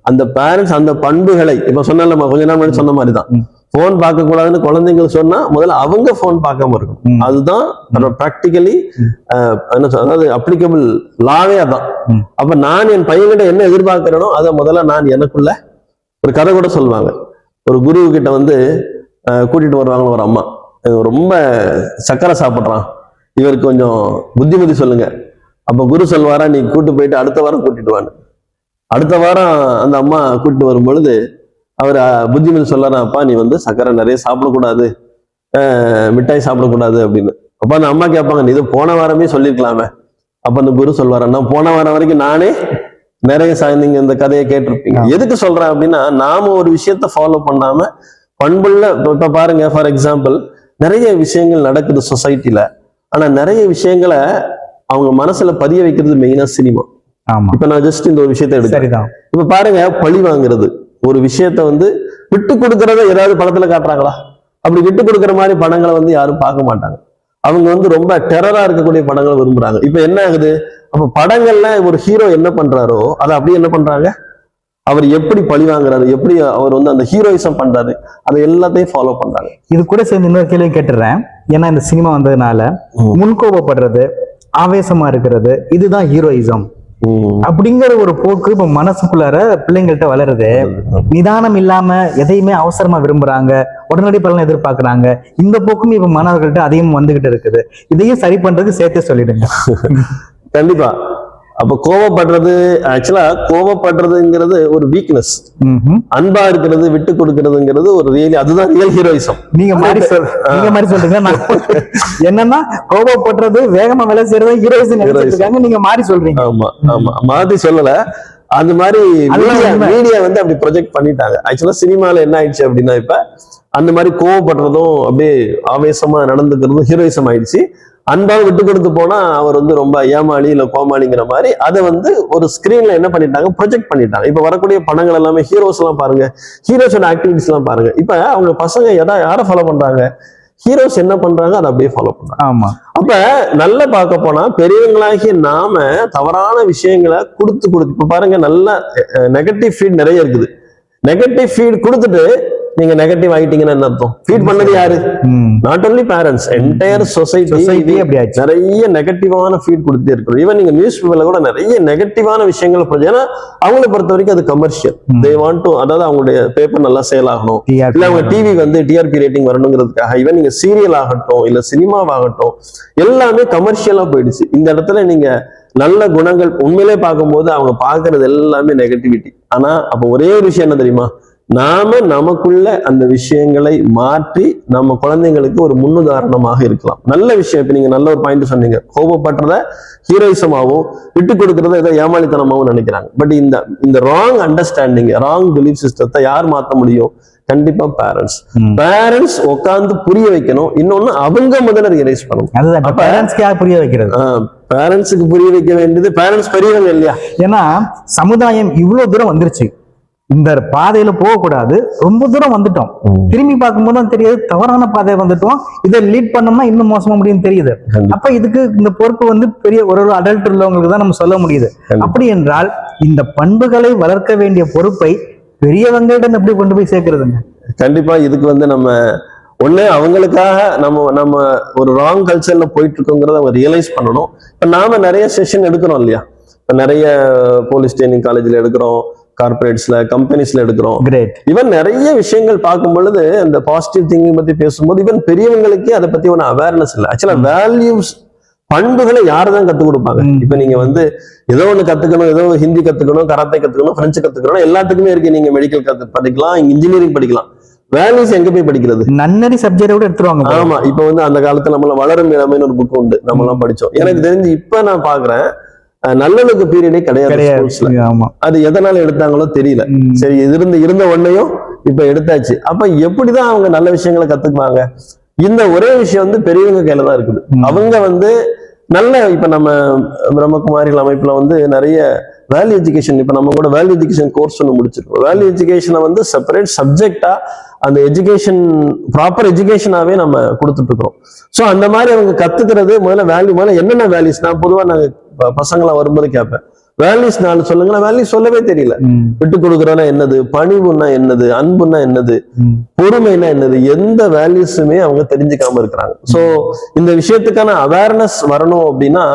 அந்த பேரண்ட்ஸ் அந்த பண்புகளை, இப்ப சொன்ன கொஞ்ச நாள் முன்னாடி சொன்ன மாதிரிதான், போன் பார்க்க கூடாதுன்னு குழந்தைங்களுக்கு சொன்னா முதல்ல அவங்க போன் பார்க்காம இருக்கும். அதுதான் பிராக்டிகலி அதாவது அப்ளிகபிள் லாவே அதான். அப்ப நான் என் பையன்கிட்ட என்ன எதிர்பார்க்கிறேனோ அதை முதல்ல நான் எனக்குள்ள ஒரு கதை கூட சொல்லுவாங்க. ஒரு குரு கிட்ட கூட்டிட்டு வருவாங்க ஒரு அம்மா, ரொம்ப சக்கரை சாப்பிட்றான், இவருக்கு கொஞ்சம் புத்திமதி சொல்லுங்க. அப்ப குரு சொல்வாரா, நீ கூட்டு போயிட்டு அடுத்த வாரம் கூட்டிட்டு வான்னு. அடுத்த வாரம் அந்த அம்மா கூட்டிட்டு வரும் பொழுது அவர் புத்திமதி சொல்லாரா, அப்பா நீ சக்கரை நிறைய சாப்பிடக்கூடாது, மிட்டாய் சாப்பிடக்கூடாது அப்படின்னு. அப்ப அந்த அம்மா கேட்பாங்க, நீ இது போன வாரமே சொல்லிருக்கலாமே. அப்ப அந்த குரு சொல்வாரா, நான் போன வாரம் வரைக்கும் நானே நிறைய நீங்க இந்த கதையை கேட்டிருப்பீங்க. எதுக்கு சொல்றேன் அப்படின்னா, நாம ஒரு விஷயத்த ஃபாலோ பண்ணாம பண்புள்ள, இப்ப பாருங்க ஃபார் எக்ஸாம்பிள் நிறைய விஷயங்கள் நடக்குது சொசைட்டில, ஆனா நிறைய விஷயங்களை அவங்க மனசுல பதிய வைக்கிறது மெயினா சினிமா. இப்ப நான் ஜஸ்ட் இந்த ஒரு விஷயத்த எடுக்கிறேன். இப்ப பாருங்க, பழி வாங்குறது ஒரு விஷயத்த விட்டு கொடுக்கறத ஏதாவது படத்துல காட்டுறாங்களா? அப்படி விட்டு கொடுக்குற மாதிரி படங்களை யாரும் பார்க்க மாட்டாங்க. அவங்க ரொம்ப டெரரா இருக்கக்கூடிய படங்களை விரும்புறாங்க. இப்ப என்ன ஆகுது, அப்ப படங்கள்ல ஒரு ஹீரோ என்ன பண்றாரோ அதை அப்படியே என்ன பண்றாங்க, அவர் எப்படி பழி வாங்குறாரு, எப்படி அவர் அந்த ஹீரோயிசம் பண்றாரு, அதை எல்லாத்தையும் ஃபாலோ பண்றாங்க. இது கூட சேர்ந்து இன்னொரு கேள்வி கேட்டுறேன். ஏன்னா இந்த சினிமா வந்ததுனால முன்கோபப்படுறது, ஆவேசமா இருக்கிறது, இதுதான் ஹீரோயிசம் அப்படிங்கிற ஒரு போக்கு இப்ப மனசுக்குள்ளார பிள்ளைங்கள்ட்ட வளருது. நிதானம் இல்லாம எதையுமே அவசரமா விரும்புறாங்க, உடனடி பலனை எதிர்பார்க்கறாங்க. இந்த போக்கும் இப்ப மாணவர்கள்ட்ட அதையும் வந்துகிட்டு இருக்குது. இதையும் சரி பண்றதுக்கு சேர்த்தே சொல்லிடுங்க. கண்டிப்பா. அப்ப கோவப்படுறது, ஆக்சுவலா கோவப்படுறதுங்கிறது ஒரு வீக்னஸ். அன்பா இருக்கிறது, விட்டு கொடுக்கறதுங்கிறது ஒரு அதுதான் ரியல் ஹீரோயிசம். நீங்க மாதிரி சொல்றீங்க. என்னன்னா கோவப்படுறது, வேகமா வேலை செய்யறது ஹீரோயிசம், நீங்க மாறி சொல்றீங்க. ஆமா ஆமா, மாத்தி சொல்லல. அந்த மாதிரி மீடியா அப்படி ப்ரொஜெக்ட் பண்ணிட்டாங்க. ஆக்சுவலா சினிமால என்ன ஆயிடுச்சு அப்படின்னா, இப்ப அந்த மாதிரி கோவப்படுறதும் அப்படியே ஆவேசமா நடந்துக்கிறதும் ஹீரோயிசம் ஆயிடுச்சு. அன்பாக விட்டு கொடுத்து போனா அவர் ரொம்ப ஏமாளி இல்ல கோமாளிங்கிற மாதிரி அதை ஒரு ஸ்கிரீன்ல என்ன பண்ணிட்டாங்க, ப்ரொஜெக்ட் பண்ணிட்டாங்க. இப்ப வரக்கூடிய படங்கள் எல்லாமே ஹீரோஸ் எல்லாம் பாருங்க, ஹீரோஸோட ஆக்டிவிட்டிஸ் எல்லாம் பாருங்க. இப்ப அவங்க பசங்க யாரை ஃபாலோ பண்றாங்க, ஹீரோஸ் என்ன பண்றாங்க அதை அப்படியே ஃபாலோ பண்றாங்க. ஆமா. அப்ப நல்ல பார்க்க போனா பெரியவங்களாகி நாம தவறான விஷயங்களை கொடுத்து இப்ப பாருங்க, நல்ல நெகட்டிவ் ஃபீட் நிறைய இருக்குது. நெகட்டிவ் ஃபீட் கொடுத்துட்டு நீங்க நெகட்டிவ் ஆயிட்டீங்கன்னா என்ன அர்த்தம்? ஃபீட் பண்ணது யாரு? Not only parents, entire society நிறைய நெகட்டிவான ஃபீட் கொடுத்துட்டே இருக்கிறோம். ஈவன் நீங்க நியூஸ் பேப்பர்ல கூட நிறைய நெகட்டிவான விஷயங்கள், ஏன்னா அவங்களை பொறுத்த வரைக்கும் அது கமர்ஷியல். தே வாண்ட் டு, அதாவது அவங்களுடைய பேப்பர் நல்லா சேல் ஆகணும், இல்ல அவங்க டிவி டிஆர்பி ரேட்டிங் வரணுங்கிறதுக்காக. ஈவன் நீங்க சீரியல் ஆகட்டும் இல்ல சினிமாவாகட்டும் எல்லாமே கமர்ஷியலா போயிடுச்சு. இந்த இடத்துல நீங்க நல்ல குணங்கள் உண்மையிலே பார்க்கும்போது அவங்க பார்க்கறது எல்லாமே நெகட்டிவிட்டி. ஆனா அப்ப ஒரே ஒரு விஷயம் என்ன தெரியுமா, நாம நமக்குள்ள அந்த விஷயங்களை மாற்றி நம்ம குழந்தைங்களுக்கு ஒரு முன்னுதாரணமாக இருக்கலாம். நல்ல விஷயம். இப்ப நீங்க நல்ல ஒரு பாயிண்ட் சொன்னீங்க, கோபப்படுறத ஹீரோயிசமாவும் விட்டு கொடுக்கறத ஏதோ ஏமாளித்தனமாவும் நினைக்கிறாங்க. பட் இந்த ராங் அண்டர்ஸ்டாண்டிங், ராங் பிலீஃப் சிஸ்டத்தை யார் மாத்த முடியும்? கண்டிப்பா பேரண்ட்ஸ் உட்கார்ந்து புரிய வைக்கணும். இன்னொன்னு அவங்க முதல்ல ரியலைஸ் பண்ணணும். புரிய வைக்கிறது, பேரண்ட்ஸுக்கு புரிய வைக்க வேண்டியது பேரண்ட்ஸ் பெரியவங்க இல்லையா? ஏன்னா சமுதாயம் இவ்வளவு தூரம் வந்துருச்சு, இந்த பாதையில போகக்கூடாது, ரொம்ப தூரம் வந்துட்டோம். திரும்பி பார்க்கும்போது தான் தெரியுது தவறான பாதையை வந்துட்டோம், இதை லீட் பண்ணோம்னா இன்னும் மோசமா முடியும் தெரியுது. அப்ப இதுக்கு இந்த பொறுப்பு வந்து பெரிய ஒரு அடல்ட் உள்ளவங்களுக்கு தான் நம்ம சொல்ல முடியுது. அப்படி என்றால் இந்த பண்புகளை வளர்க்க வேண்டிய பொறுப்பை பெரியவங்களிடம் எப்படி கொண்டு போய் சேர்க்கிறதுங்க? கண்டிப்பா இதுக்கு வந்து நம்ம ஒண்ணு அவங்களுக்காக நம்ம ஒரு ராங் கல்ச்சர்ல போயிட்டு இருக்கோங்கிறத அவங்க ரியலைஸ் பண்ணணும். இப்ப நாம நிறைய செஷன் எடுக்கிறோம் இல்லையா, நிறைய போலீஸ் ட்ரைனிங் காலேஜ்ல எடுக்கிறோம், கார்பரேட்ஸ்ல, கம்பெனிஸ்ல எடுக்கிறோம். ஈவன் நிறைய விஷயங்கள் பார்க்கும் பொழுது இந்த பாசிட்டிவ் திங்கிங் பத்தி பேசும்போது ஈவன் பெரியவங்களுக்கே அதை பத்தி ஒரு அவேர்னஸ் இல்லை. ஆக்சுவலா வேல்யூஸ், பண்புகளை யாருதான் கத்துக் கொடுப்பாங்க? இப்ப நீங்க வந்து ஏதோ ஒண்ணு கத்துக்கணும், ஏதோ ஹிந்தி கத்துக்கணும், கராத்தே கத்துக்கணும், பிரெஞ்சு கத்துக்கணும், எல்லாத்துக்குமே இருக்கு. நீங்க மெடிக்கல் படிக்கலாம், இன்ஜினியரிங் படிக்கலாம். வேல்யூஸ் எங்க போய் படிக்கிறது? நன்னறி சப்ஜெக்ட் கூட எடுத்துருவாங்க. ஆமா, இப்ப வந்து அந்த காலத்துல நம்மள வளரும் இளமைன்னு ஒரு புக் உண்டு, நம்ம எல்லாம் படிச்சோம். எனக்கு தெரிஞ்சு இப்ப நான் பாக்குறேன் நல்லலுக்கு பீரியடே கிடையாது. அது எதனால எடுத்தாங்களோ தெரியல. சரி, இருந்த ஒன்னையும் இப்ப எடுத்தாச்சு. அப்ப எப்படிதான் அவங்க நல்ல விஷயங்களை கத்துக்குவாங்க? இந்த ஒரே விஷயம் வந்து பெரியவங்க கையில தான் இருக்குது. அவங்க வந்து நல்ல, இப்ப நம்ம பிரம்மகுமாரிகள் அமைப்புல வந்து நிறைய வேல்யூ எஜுகேஷன், இப்ப நம்ம கூட வேல்யூ எஜுகேஷன் கோர்ஸ் ஒன்று முடிச்சிருக்கோம். வேல்யூ எஜுகேஷனை வந்து செப்பரேட் சப்ஜெக்டா அந்த எஜுகேஷன் ப்ராப்பர் எஜுகேஷனாவே நம்ம கொடுத்துட்டு இருக்கோம். ஸோ அந்த மாதிரி அவங்க கத்துக்கிறது முதல்ல என்னென்ன வேல்யூஸ், நான் பொதுவா நாங்க பசங்களா வரும்போது கேட்பேன், வேல்யூஸ் 4 சொல்லுங்களேன். வேல்யூஸ் சொல்லவே தெரியல. விட்டு கொடுக்குறோன்னா என்னது, பணிவுன்னா என்னது, அன்புன்னா என்னது, பொறுமைனா என்னது, எந்த வேல்யூஸுமே அவங்க தெரிஞ்சுக்காம இருக்கிறாங்க. சோ இந்த விஷயத்துக்கான அவேர்னஸ் வரணும் அப்படின்னா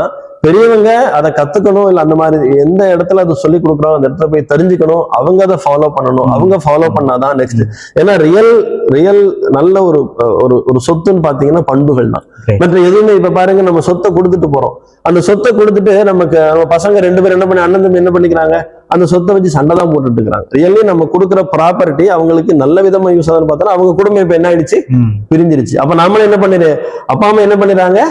பெரியவங்க அதை கத்துக்கணும். இல்ல அந்த மாதிரி எந்த இடத்துல அதை சொல்லி கொடுக்குறோம் அந்த இடத்துல போய் தெரிஞ்சுக்கணும், அவங்க அதை ஃபாலோ பண்ணணும். அவங்க ஃபாலோ பண்ணாதான் நெக்ஸ்ட். ஏன்னா ரியல் நல்ல ஒரு சொத்துன்னு பாத்தீங்கன்னா பண்புகள் தான். மற்ற எதுவுமே இப்ப பாருங்க, நம்ம சொத்தை கொடுத்துட்டு போறோம். அந்த சொத்தை கொடுத்துட்டு நம்ம பசங்க 2 பேரும் என்ன பண்ணி, அண்ணன் தம்பி என்ன பண்ணிக்கிறாங்க, அந்த சொத்தை வச்சு சண்டை தான் போட்டுட்டு இருக்கிறாங்க. ரியலி நம்ம கொடுக்குற ப்ராப்பர்ட்டி அவங்களுக்கு நல்ல விதமா யூஸ் ஆகுதுன்னு பார்த்தா அவங்க குடும்பம் இப்ப என்ன ஆயிடுச்சு, பிரிஞ்சிருச்சு. அப்ப நம்மளும் என்ன பண்ணிடு, அப்பா அம்மா என்ன பண்ணிடுறாங்க,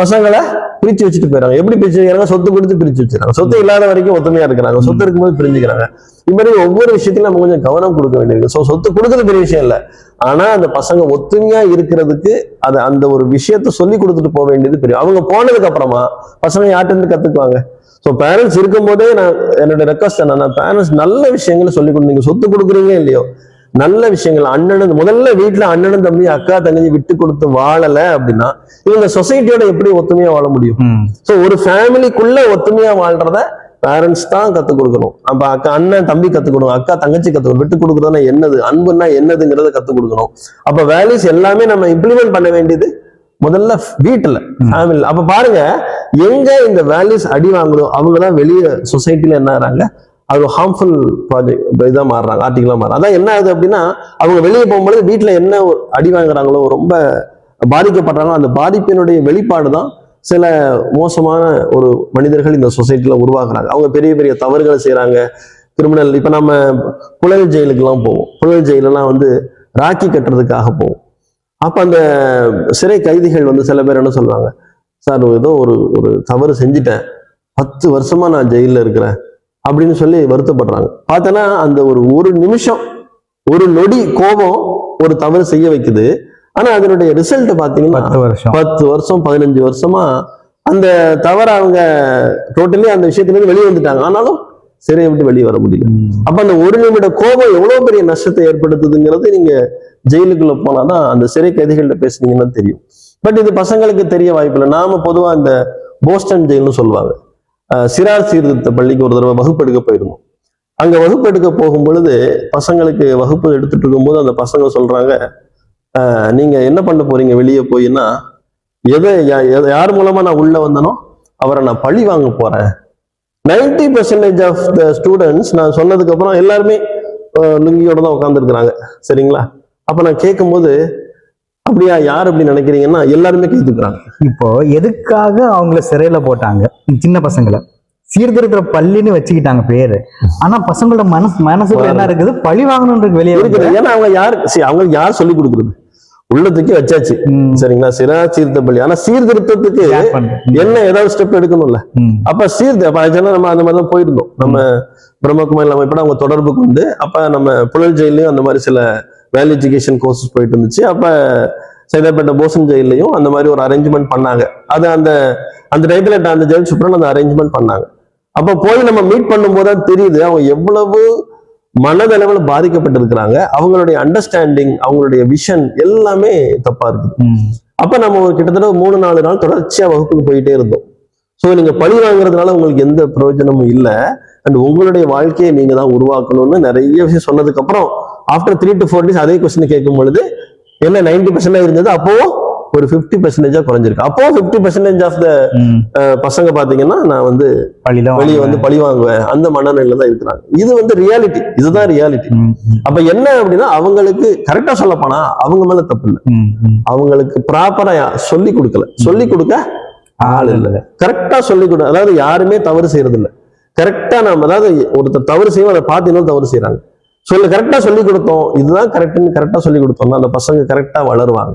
பசங்களை பிரிச்சு வச்சுட்டு போயிடறாங்க. எப்படி பிரிச்சு வைக்கிறாங்க? சொத்து கொடுத்து பிரிச்சு வச்சுக்கிறாங்க. சொத்து இல்லாத வரைக்கும் ஒத்துமையா இருக்கிறாங்க, சொத்து இருக்கும்போது பிரிஞ்சுக்கிறாங்க. இது மாதிரி ஒவ்வொரு விஷயத்திலும் நம்ம கொஞ்சம் கவனம் கொடுக்க வேண்டியிருக்கு. ஸோ சொத்து கொடுக்கறது பெரிய விஷயம் இல்லை, ஆனா அந்த பசங்க ஒத்துமையா இருக்கிறதுக்கு அந்த ஒரு விஷயத்த சொல்லி கொடுத்துட்டு போக வேண்டியது பெரிய. அவங்க போனதுக்கு அப்புறமா பசங்க யார்கிட்ட கத்துக்குவாங்க? ஸோ பேரண்ட்ஸ் இருக்கும் போதே என்னோட ரெக்வஸ்ட் என்னன்னா, பேரண்ட்ஸ் நல்ல விஷயங்களை சொல்லி கொடுங்க. சொத்து கொடுக்குறீங்க இல்லையோ, நல்ல விஷயங்கள் முதல்ல வீட்டுல அண்ணனும் தம்பி அக்கா தங்கச்சி விட்டு கொடுத்து வாழல அப்படின்னா இவங்க சொசைட்டியோட எப்படி ஒத்துமையா வாழ முடியும்? சோ ஒரு ஃபேமிலிக்குள்ள ஒத்துமையா வாழ்றத பேரண்ட்ஸ் தான் கத்துக் கொடுக்கணும். அப்ப அண்ணன் தம்பி கத்துக் கொடுக்கணும், அக்கா தங்கச்சி கத்துக்கணும். விட்டு கொடுக்குறதுனா என்னது, அன்புன்னா என்னதுங்கிறத கத்துக் கொடுக்கணும். அப்ப வேல்யூஸ் எல்லாமே நம்ம இம்ப்ளிமெண்ட் பண்ண வேண்டியது முதல்ல வீட்டுல, ஃபேமிலில. அப்ப பாருங்க, எங்க இந்த வேல்யூஸ் அடி வாங்குதோ அவங்கதான் வெளியே சொசைட்டில என்ன ஆறாங்க, அது ஹார்ம்ஃபுல் ப்ராஜெக்ட் இதாக மாறுறாங்க, ஆர்டிகலா மாறுறாங்க. அதான் என்ன ஆகுது அப்படின்னா, அவங்க வெளியே போகும்போது வீட்டுல என்ன அடி வாங்குறாங்களோ, ரொம்ப பாதிக்கப்படுறாங்களோ, அந்த பாதிப்பினுடைய வெளிப்பாடு தான் சில மோசமான ஒரு மனிதர்கள் இந்த சொசைட்டில உருவாக்குறாங்க. அவங்க பெரிய பெரிய தவறுகளை செய்யறாங்க, கிரிமினல். இப்ப நம்ம புழல் ஜெயிலுக்கெல்லாம் போவோம். புழல் ஜெயிலெல்லாம் வந்து ராக்கி கட்டுறதுக்காக போவோம். அப்ப அந்த சிறை கைதிகள் வந்து சில பேர் என்ன சொல்றாங்க, சார் ஏதோ ஒரு தவறு செஞ்சுட்டேன், 10 வருஷமா நான் ஜெயில இருக்கிறேன் அப்படின்னு சொல்லி வருத்தப்படுறாங்க. பார்த்தோன்னா அந்த ஒரு நிமிஷம், ஒரு நொடி கோபம் ஒரு தவறு செய்ய வைக்குது. ஆனா அதனுடைய ரிசல்ட் பாத்தீங்கன்னா 10 வருஷம் 15 வருஷமா அந்த தவற அவங்க டோட்டலி அந்த விஷயத்துல இருந்து வெளியே வந்துட்டாங்க. ஆனாலும் சிறையை விட்டு வெளியே வர முடியல. அப்ப அந்த 1 நிமிட கோபம் எவ்வளவு பெரிய நஷ்டத்தை ஏற்படுத்துதுங்கிறது நீங்க ஜெயிலுக்குள்ள போனாதான் அந்த சிறை கைதிகள்கிட்ட பேசுனீங்கன்னா தெரியும். பட் இது பசங்களுக்கு தெரிய வாய்ப்பில்லை. நாம பொதுவா இந்த போஸ்டன் ஜெயில்னு சொல்லுவாங்க, சிறார் சீர்திருத்த பள்ளிக்கு ஒரு தடவை வகுப்பு எடுக்க போயிருந்தோம். அங்க வகுப்பு எடுக்க போகும் பொழுது பசங்களுக்கு வகுப்பு எடுத்துட்டு இருக்கும்போது அந்த பசங்க சொல்றாங்க, நீங்க என்ன பண்ண போறீங்க வெளியே போயின்னா, யார் மூலமா நான் உள்ள வந்தனோ அவரை நான் பழி வாங்க போறேன். 90% ஆஃப் த ஸ்டூடெண்ட்ஸ் நான் சொன்னதுக்கு அப்புறம் எல்லாருமே லுங்கியோட தான் உட்காந்துருக்குறாங்க. சரிங்களா? அப்ப நான் கேட்கும் போது, அப்படியா, யார் அப்படி நினைக்கிறீங்கன்னா எல்லாருமே கை தூக்குறாங்க. இப்போ எதுக்காக அவங்கள சிறையில போட்டாங்க சின்ன பசங்களை? சீர்திருத்துற பள்ளின்னு வச்சுக்கிட்டாங்க பேரு. ஆனா பசங்களோட மனசுக்குள்ள என்ன இருக்குது, பழி வாங்கணும்ன்றது வெளியே இருக்குது. ஏன்னா அவங்க அவங்களுக்கு யார் சொல்லி கொடுக்குறது, உள்ளத்துக்கு வச்சாச்சு. சரிங்களா, சீர்திருத்த பள்ளி. ஆனா சீர்திருத்தத்துக்கு என்ன ஏதாவது ஸ்டெப் எடுக்கணும்ல. அப்ப நம்ம அந்த மாதிரிதான் போயிருந்தோம். நம்ம பிரம்மகுமாரி நம்ம இப்ப அவங்க தொடர்புக்கு வந்து அப்ப நம்ம புழல் ஜெயிலையும் அந்த மாதிரி சில வேல்யூ எஜுகேஷன் கோர்சஸ் போயிட்டு இருந்துச்சு. அப்ப சைதாப்பேட்டை போசன் ஜெயிலையும் அந்த மாதிரி ஒரு அரேஞ்ச்மெண்ட் பண்ணாங்க. அது அந்த டைத்துல அந்த ஜெயில் சூப்பரன் அந்த அரேஞ்ச்மெண்ட் பண்ணாங்க. அப்ப போய் நம்ம மீட் பண்ணும்போது தான் தெரியுது அவங்க எவ்வளவு மனதளவில் பாதிக்கப்பட்டிருக்கிறாங்க. அவங்களுடைய அண்டர்ஸ்டாண்டிங், அவங்களுடைய விஷன் எல்லாமே தப்பா இருக்குது. அப்ப நம்ம ஒரு கிட்டத்தட்ட 3-4 நாள் தொடர்ச்சியா வகுப்புக்கு போயிட்டே இருந்தோம். சோ நீங்க பழி வாங்குறதுனால உங்களுக்கு எந்த பிரயோஜனமும் இல்லை, அண்ட் உங்களுடைய வாழ்க்கையை நீங்க தான் உருவாக்கணும்னு நிறைய விஷயம் சொன்னதுக்கு அப்புறம் ஆஃப்டர் 3 to 4 days அதே கொஸ்டின் கேட்கும் பொழுது என்ன 90% இருந்தது, அப்போ ஒரு 50% குறைஞ்சிருக்கு. அப்போ 50% ஆஃப் த பசங்க பாத்தீங்கன்னா நான் வந்து வெளியே வந்து பழி வாங்குவேன் அந்த மனநிலையில தான் இருக்கிறாங்க. இது வந்து ரியாலிட்டி, இதுதான் ரியாலிட்டி. அப்ப என்ன அப்படின்னா அவங்களுக்கு கரெக்டா சொல்ல போனா அவங்க மேல தப்பு இல்லை, அவங்களுக்கு ப்ராப்பரா சொல்லி கொடுக்கல, சொல்லி கொடுக்க ஆள் இல்லை. கரெக்டா சொல்லி கொடு, அதாவது யாருமே தவறு செய்யறது இல்லை. கரெக்டா நம்ம அதாவது ஒருத்தர் தவறு செய்வோம், அதை பார்த்து இன்னும் தவறு செய்யறாங்க. கரெக்டா சொல்லி கொடுத்தோம், இதுதான் கரெக்ட்னு கரெக்டா சொல்லி கொடுத்தோம்னா அந்த பசங்க கரெக்டா வளருவாங்க.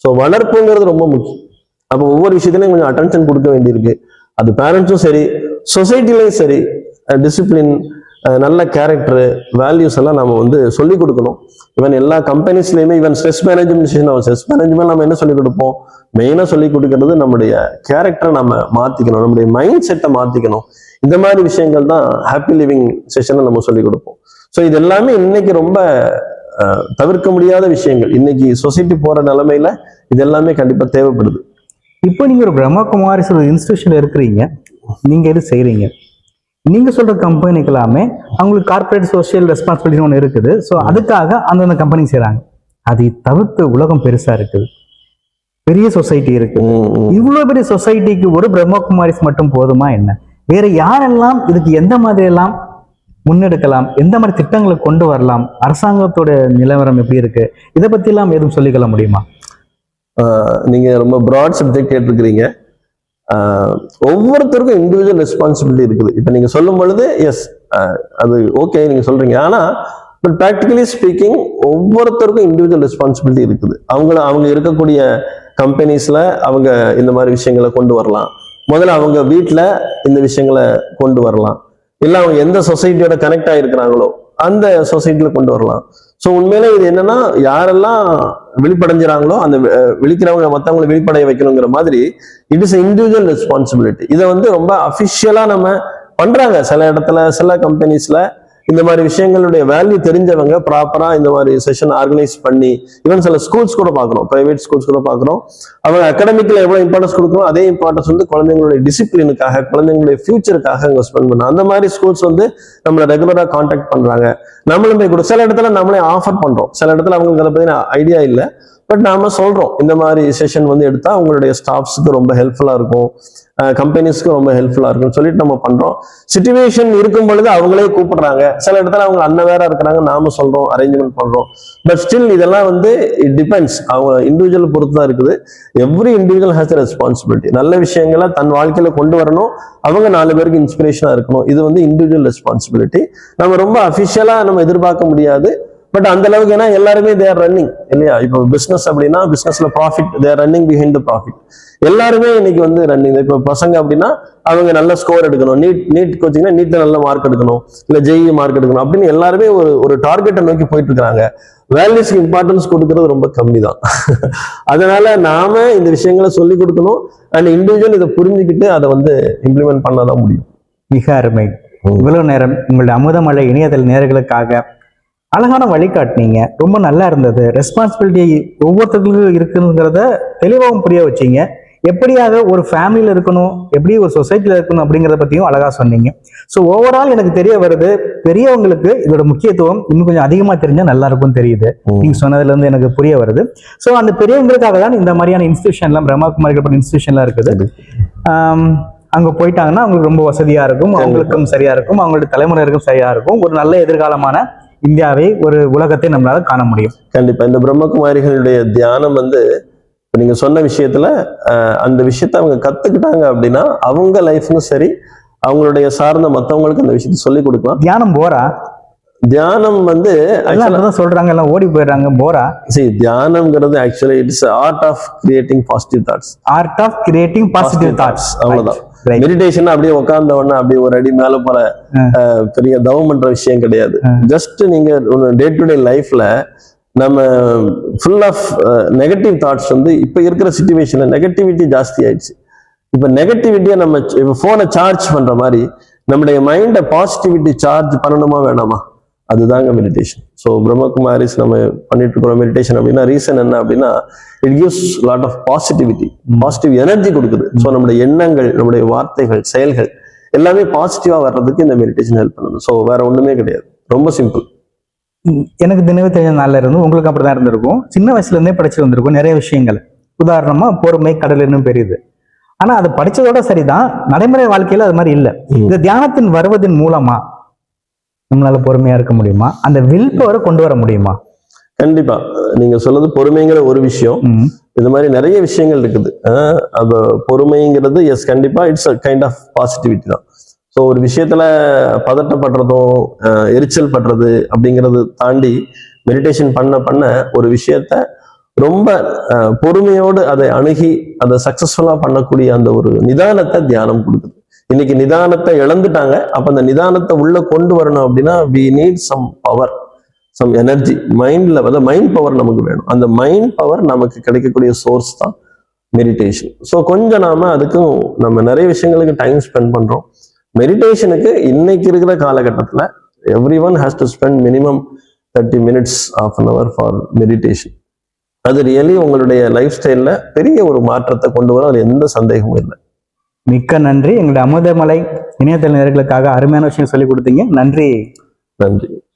ஸோ வளர்ப்புங்கிறது ரொம்ப முக்கியம். அப்போ ஒவ்வொரு விஷயத்திலையும் கொஞ்சம் அட்டென்ஷன் கொடுக்க வேண்டியிருக்கு. அது பேரண்ட்ஸும் சரி, சொசைட்டிலையும் சரி, டிசிப்ளின், நல்ல கேரக்டர், வேல்யூஸ் எல்லாம் நம்ம வந்து சொல்லிக் கொடுக்கணும். ஈவன் எல்லா கம்பெனிஸ்லயுமே ஈவன் ஸ்ட்ரெஸ் மேனேஜ்மெண்ட் நம்ம என்ன சொல்லிக் கொடுப்போம், மெயினா சொல்லிக் கொடுக்கறது நம்முடைய கேரக்டரை நம்ம மாத்திக்கணும், நம்முடைய மைண்ட் செட்டை மாத்திக்கணும். இந்த மாதிரி விஷயங்கள் தான் ஹாப்பி லிவிங் செஷனை நம்ம சொல்லிக் கொடுப்போம். ஸோ இது எல்லாமே இன்னைக்கு ரொம்ப தவிர்க்க முடியாத விஷயங்கள். இன்னைக்கு சொசைட்டி போற நிலைமையில இது எல்லாமே கண்டிப்பா தேவைப்படுது. இப்போ நீங்க ஒரு பிரம்மகுமாரிஸ் ஒரு இன்ஸ்டிடியூஷன்ல இருக்கிறீங்க, நீங்க எது செய்றீங்க, நீங்க சொல்ற கம்பெனிக்கு எல்லாமே அவங்களுக்கு கார்பரேட் சோசியல் ரெஸ்பான்சிபிலிட்டி ஒன்று இருக்குது. ஸோ அதுக்காக அந்தந்த கம்பெனி செய்றாங்க. அதை தவிர்த்து உலகம் பெருசா இருக்குது, பெரிய சொசைட்டி இருக்கு. இவ்வளவு பெரிய சொசைட்டிக்கு ஒரு பிரம்மகுமாரிஸ் மட்டும் போதுமா என்ன? வேற யாரெல்லாம் இதுக்கு எந்த மாதிரி எல்லாம் முன்னெடுக்கலாம், எந்த மாதிரி திட்டங்களை கொண்டு வரலாம், அரசாங்கத்தோட நிலவரம் எப்படி இருக்கு, இதை பத்தி எல்லாம் எதுவும் சொல்லிக்கொள்ள முடியுமா? நீங்க ரொம்ப ப்ராட் சப்ஜெக்ட் கேட்டிருக்கிறீங்க. ஒவ்வொருத்தருக்கும் இண்டிவிஜுவல் ரெஸ்பான்சிபிலிட்டி இருக்குது. இப்ப நீங்க சொல்லும் பொழுது எஸ் அது ஓகே நீங்க சொல்றீங்க. ஆனா பட் ப்ராக்டிகலி ஸ்பீக்கிங் ஒவ்வொருத்தருக்கும் இண்டிவிஜுவல் ரெஸ்பான்சிபிலிட்டி இருக்குது. அவங்க இருக்கக்கூடிய கம்பெனிஸ்ல அவங்க இந்த மாதிரி விஷயங்களை கொண்டு வரலாம். முதல்ல அவங்க வீட்டில் இந்த விஷயங்களை கொண்டு வரலாம். இல்லை அவங்க எந்த சொசைட்டியோட கனெக்ட் ஆகிருக்கிறாங்களோ அந்த சொசைட்டில கொண்டு வரலாம். ஸோ உண்மையிலே இது என்னன்னா யாரெல்லாம் விழிப்படைஞ்சிறாங்களோ அந்த விழிக்கிறவங்க மற்றவங்களை விழிப்படைய வைக்கணுங்கிற மாதிரி இட் இஸ் இண்டிவிஜுவல் ரெஸ்பான்சிபிலிட்டி. இதை வந்து ரொம்ப அஃபிஷியலா நம்ம பண்றாங்க. சில இடத்துல சில கம்பெனிஸ்ல இந்த மாதிரி விஷயங்களுடைய வேல்யூ தெரிஞ்சவங்க ப்ராப்பரா இந்த மாதிரி செஷன் ஆர்கனைஸ் பண்ணி, ஈவன் சில ஸ்கூல்ஸ் கூட பார்க்குறோம், பிரைவேட் ஸ்கூல்ஸ் கூட பார்க்குறோம். அவங்க அகாடமிக்ல எவ்வளவு இம்பார்ட்டன்ஸ் கொடுக்கணும் அதே இம்பார்ட்டன்ஸ் வந்து குழந்தைங்களுடைய டிசிப்ளினுக்காக, குழந்தைங்களுடைய ஃபியூச்சருக்காக அங்கே ஸ்பெண்ட் பண்ணணும். அந்த மாதிரி ஸ்கூல்ஸ் வந்து நம்மளை ரெகுலரா கான்டாக்ட் பண்றாங்க. நம்மளுமே கூட சில இடத்துல நம்மளே ஆஃபர் பண்றோம், சில இடத்துல அவங்களுக்கு அதை பத்தின ஐடியா இல்லை, பட் நாம சொல்றோம் இந்த மாதிரி செஷன் வந்து எடுத்தா உங்களுடைய ஸ்டாஃப்ஸுக்கு ரொம்ப ஹெல்ப்ஃபுல்லா இருக்கும், கம்பெனிஸ்க்கு ரொம்ப ஹெல்ப்ஃபுல்லா இருக்கும்னு சொல்லிட்டு நம்ம பண்றோம். சிச்சுவேஷன் இருக்கும் பொழுது அவங்களே கூப்பிடுறாங்க. சில இடத்துல அவங்க அண்ணன் வேற இருக்கிறாங்க, நாம சொல்றோம், அரேஞ்ச்மெண்ட் பண்றோம். பட் ஸ்டில் இதெல்லாம் வந்து இட் டிபெண்ட்ஸ், அவங்க இண்டிவிஜுவல் பொறுத்து தான் இருக்குது. Every individual has a responsibility. நல்ல விஷயங்களை தன் வாழ்க்கையில கொண்டு வரணும், அவங்க 4 பேருக்கு இன்ஸ்பிரேஷனா இருக்கணும். இது வந்து இண்டிவிஜுவல் ரெஸ்பான்சிபிலிட்டி. நம்ம ரொம்ப அஃபிஷியலா நம்ம எதிர்பார்க்க முடியாது. பட் அந்த அளவுக்கு ஏன்னா எல்லாருமே தேர் ரன்னிங் இல்லையா. இப்போ பிசினஸ் அப்படின்னா பிசினஸ்ல profit, they're running behind the profit. எல்லாருமே இன்னைக்கு வந்து ரன்னிங். இப்போ பசங்க அப்படின்னா அவங்க நல்ல ஸ்கோர் எடுக்கணும், நீட் கோச்சிங்னா நீட்ல நல்ல மார்க் எடுக்கணும், இல்ல ஜெய் மார்க் எடுக்கணும் அப்படின்னு எல்லாருமே ஒரு டார்கெட்டை நோக்கி போயிட்டு இருக்காங்க. வேல்யூஸ்க்கு இம்பார்ட்டன்ஸ் கொடுக்கறது ரொம்ப கம்மி தான். அதனால நாம இந்த விஷயங்களை சொல்லி கொடுக்கணும். அண்ட் இண்டிவிஜுவல் இதை புரிஞ்சுக்கிட்டு அதை வந்து இம்ப்ளிமெண்ட் பண்ணாதான் முடியும். மிக அருமை. இவ்வளவு நேரம் உங்களுடைய அமுதமழை இணையதள நேயர்களுக்காக அழகான வழிகாட்டினீங்க, ரொம்ப நல்லா இருந்தது. ரெஸ்பான்சிபிலிட்டி ஒவ்வொருத்தருக்கும் இருக்குங்கிறத தெளிவாகவும் புரிய வச்சீங்க. எப்படியாக ஒரு ஃபேமிலியில் இருக்கணும், எப்படி ஒரு சொசைட்டியில் இருக்கணும் அப்படிங்கிறத பற்றியும் அழகாக சொன்னீங்க. ஸோ ஓவரால் எனக்கு தெரிய வருது, பெரியவங்களுக்கு இதோட முக்கியத்துவம் இன்னும் கொஞ்சம் அதிகமாக தெரிஞ்சால் நல்லா இருக்கும்னு தெரியுது. நீங்கள் சொன்னதுலேருந்து எனக்கு புரிய வருது. ஸோ அந்த பெரியவங்களுக்காக தான் இந்த மாதிரியான இன்ஸ்டியூஷன்லாம் பிரம்மகுமாரிகள் இன்ஸ்டியூஷன்லாம் இருக்குது. அங்கே போயிட்டாங்கன்னா அவங்களுக்கு ரொம்ப வசதியாக இருக்கும், அவங்களுக்கும் சரியாக இருக்கும், அவங்களுடைய தலைமுறைக்கும் சரியாக இருக்கும். ஒரு நல்ல எதிர்காலமான இந்தியாவை, ஒரு உலகத்தை நம்மளால காண முடியும். கண்டிப்பா இந்த பிரம்மகுமாரிகளுடைய தியானம் வந்து நீங்க சொன்ன விஷயத்துல அந்த விஷயத்த அவங்க கத்துக்கிட்டாங்க அப்படின்னா அவங்க லைஃப்னும் சரி, அவங்களுடைய சார்ந்த மற்றவங்களுக்கு அந்த விஷயத்தை சொல்லி கொடுக்கலாம். தியானம் போரா? தியானம் வந்து எல்லாம் சொல்றாங்க, எல்லாம் ஓடி போயிடுறாங்க, போரா? தியானம்ங்கிறது actually it's art of creating positive thoughts. Art of creating positive thoughts, அவ்வளவுதான். மெடிடேஷன் அப்படியே உட்கார்ந்த உடனே அப்படியே ஒரு அடி மேல போல பெரிய தவம் பண்ற விஷயம் கிடையாது. ஜஸ்ட் நீங்க டே டு டே லைஃப்ல நம்ம ஃபுல் ஆஃப் நெகட்டிவ் தாட்ஸ் வந்து இப்ப இருக்கிற சிச்சுவேஷன்ல நெகட்டிவிட்டி ஜாஸ்தி ஆயிடுச்சு. இப்ப நெகட்டிவிட்டியை நம்ம போனை சார்ஜ் பண்ற மாதிரி நம்முடைய மைண்டை பாசிட்டிவிட்டி சார்ஜ் பண்ணணுமா வேணாமா? அதுதாங்க மெடிடேஷன். ஸோ பிரம்மகுமாரிஸ் நம்ம பண்ணிட்டு இருக்கிறோம் மெடிடேஷன் அப்படின்னா ரீசன் என்ன அப்படின்னா it gives lot of positivity, positive energy கொடுக்குது. ஸோ நம்முடைய எண்ணங்கள், நம்முடைய வார்த்தைகள், செயல்கள் எல்லாமே பாசிட்டிவா வர்றதுக்கு இந்த மெடிடேஷன் ஹெல்ப் பண்ணுது. ஸோ வேற ஒண்ணுமே கிடையாது, ரொம்ப சிம்பிள். எனக்கு நினைவு தெரிஞ்ச நாள்ல இருந்து உங்களுக்கு அப்படிதான் இருந்திருக்கும். சின்ன வயசுல இருந்தே படிச்சு வந்திருக்கும் நிறைய விஷயங்கள். உதாரணமா பொறுமை, கடல் இன்னும் பெரியது. ஆனா அது படிச்சதோட சரிதான், நடைமுறை வாழ்க்கையில அது மாதிரி இல்லை. இந்த தியானத்தின் வருவதன் மூலமா நம்மளால பொறுமையா இருக்க முடியுமா? அந்த வில் பவரை கொண்டு வர முடியுமா? கண்டிப்பா. நீங்க சொல்றது பொறுமைங்கிற ஒரு விஷயம். இந்த மாதிரி நிறைய விஷயங்கள் இருக்குது. அது பொறுமைங்கிறது எஸ் கண்டிப்பா it's a kind of positivity தான். ஸோ ஒரு விஷயத்துல பதட்டப்படுறதும் எரிச்சல் படுறது அப்படிங்கிறது தாண்டி மெடிடேஷன் பண்ண பண்ண ஒரு விஷயத்த ரொம்ப பொறுமையோடு அதை அணுகி அதை சக்சஸ்ஃபுல்லா பண்ணக்கூடிய அந்த ஒரு நிதானத்தை தியானம் கொடுக்குது. இன்னைக்கு நிதானத்தை இழந்துட்டாங்க. அப்ப அந்த நிதானத்தை உள்ள கொண்டு வரணும் அப்படின்னா we need some power, some energy. மைண்ட்ல வந்து மைண்ட் பவர் நமக்கு வேணும். அந்த மைண்ட் பவர் நமக்கு கிடைக்கக்கூடிய சோர்ஸ் தான் மெடிடேஷன். ஸோ கொஞ்சம் நாம அதுக்கும் நம்ம நிறைய விஷயங்களுக்கு டைம் ஸ்பெண்ட் பண்றோம். மெடிடேஷனுக்கு இன்னைக்கு இருக்கிற காலகட்டத்தில் every one has to spend minimum 30 minutes, half an hour for meditation. அது ரியலி உங்களுடைய லைஃப் ஸ்டைல்ல பெரிய ஒரு மாற்றத்தை கொண்டு வரும், அது எந்த சந்தேகமும் இல்லை. மிக்க நன்றி. எங்களுடைய அமுதமலை இணையதள நேயர்களுக்காக அருமையான விஷயம் சொல்லி கொடுத்தீங்க. நன்றி. நன்றி.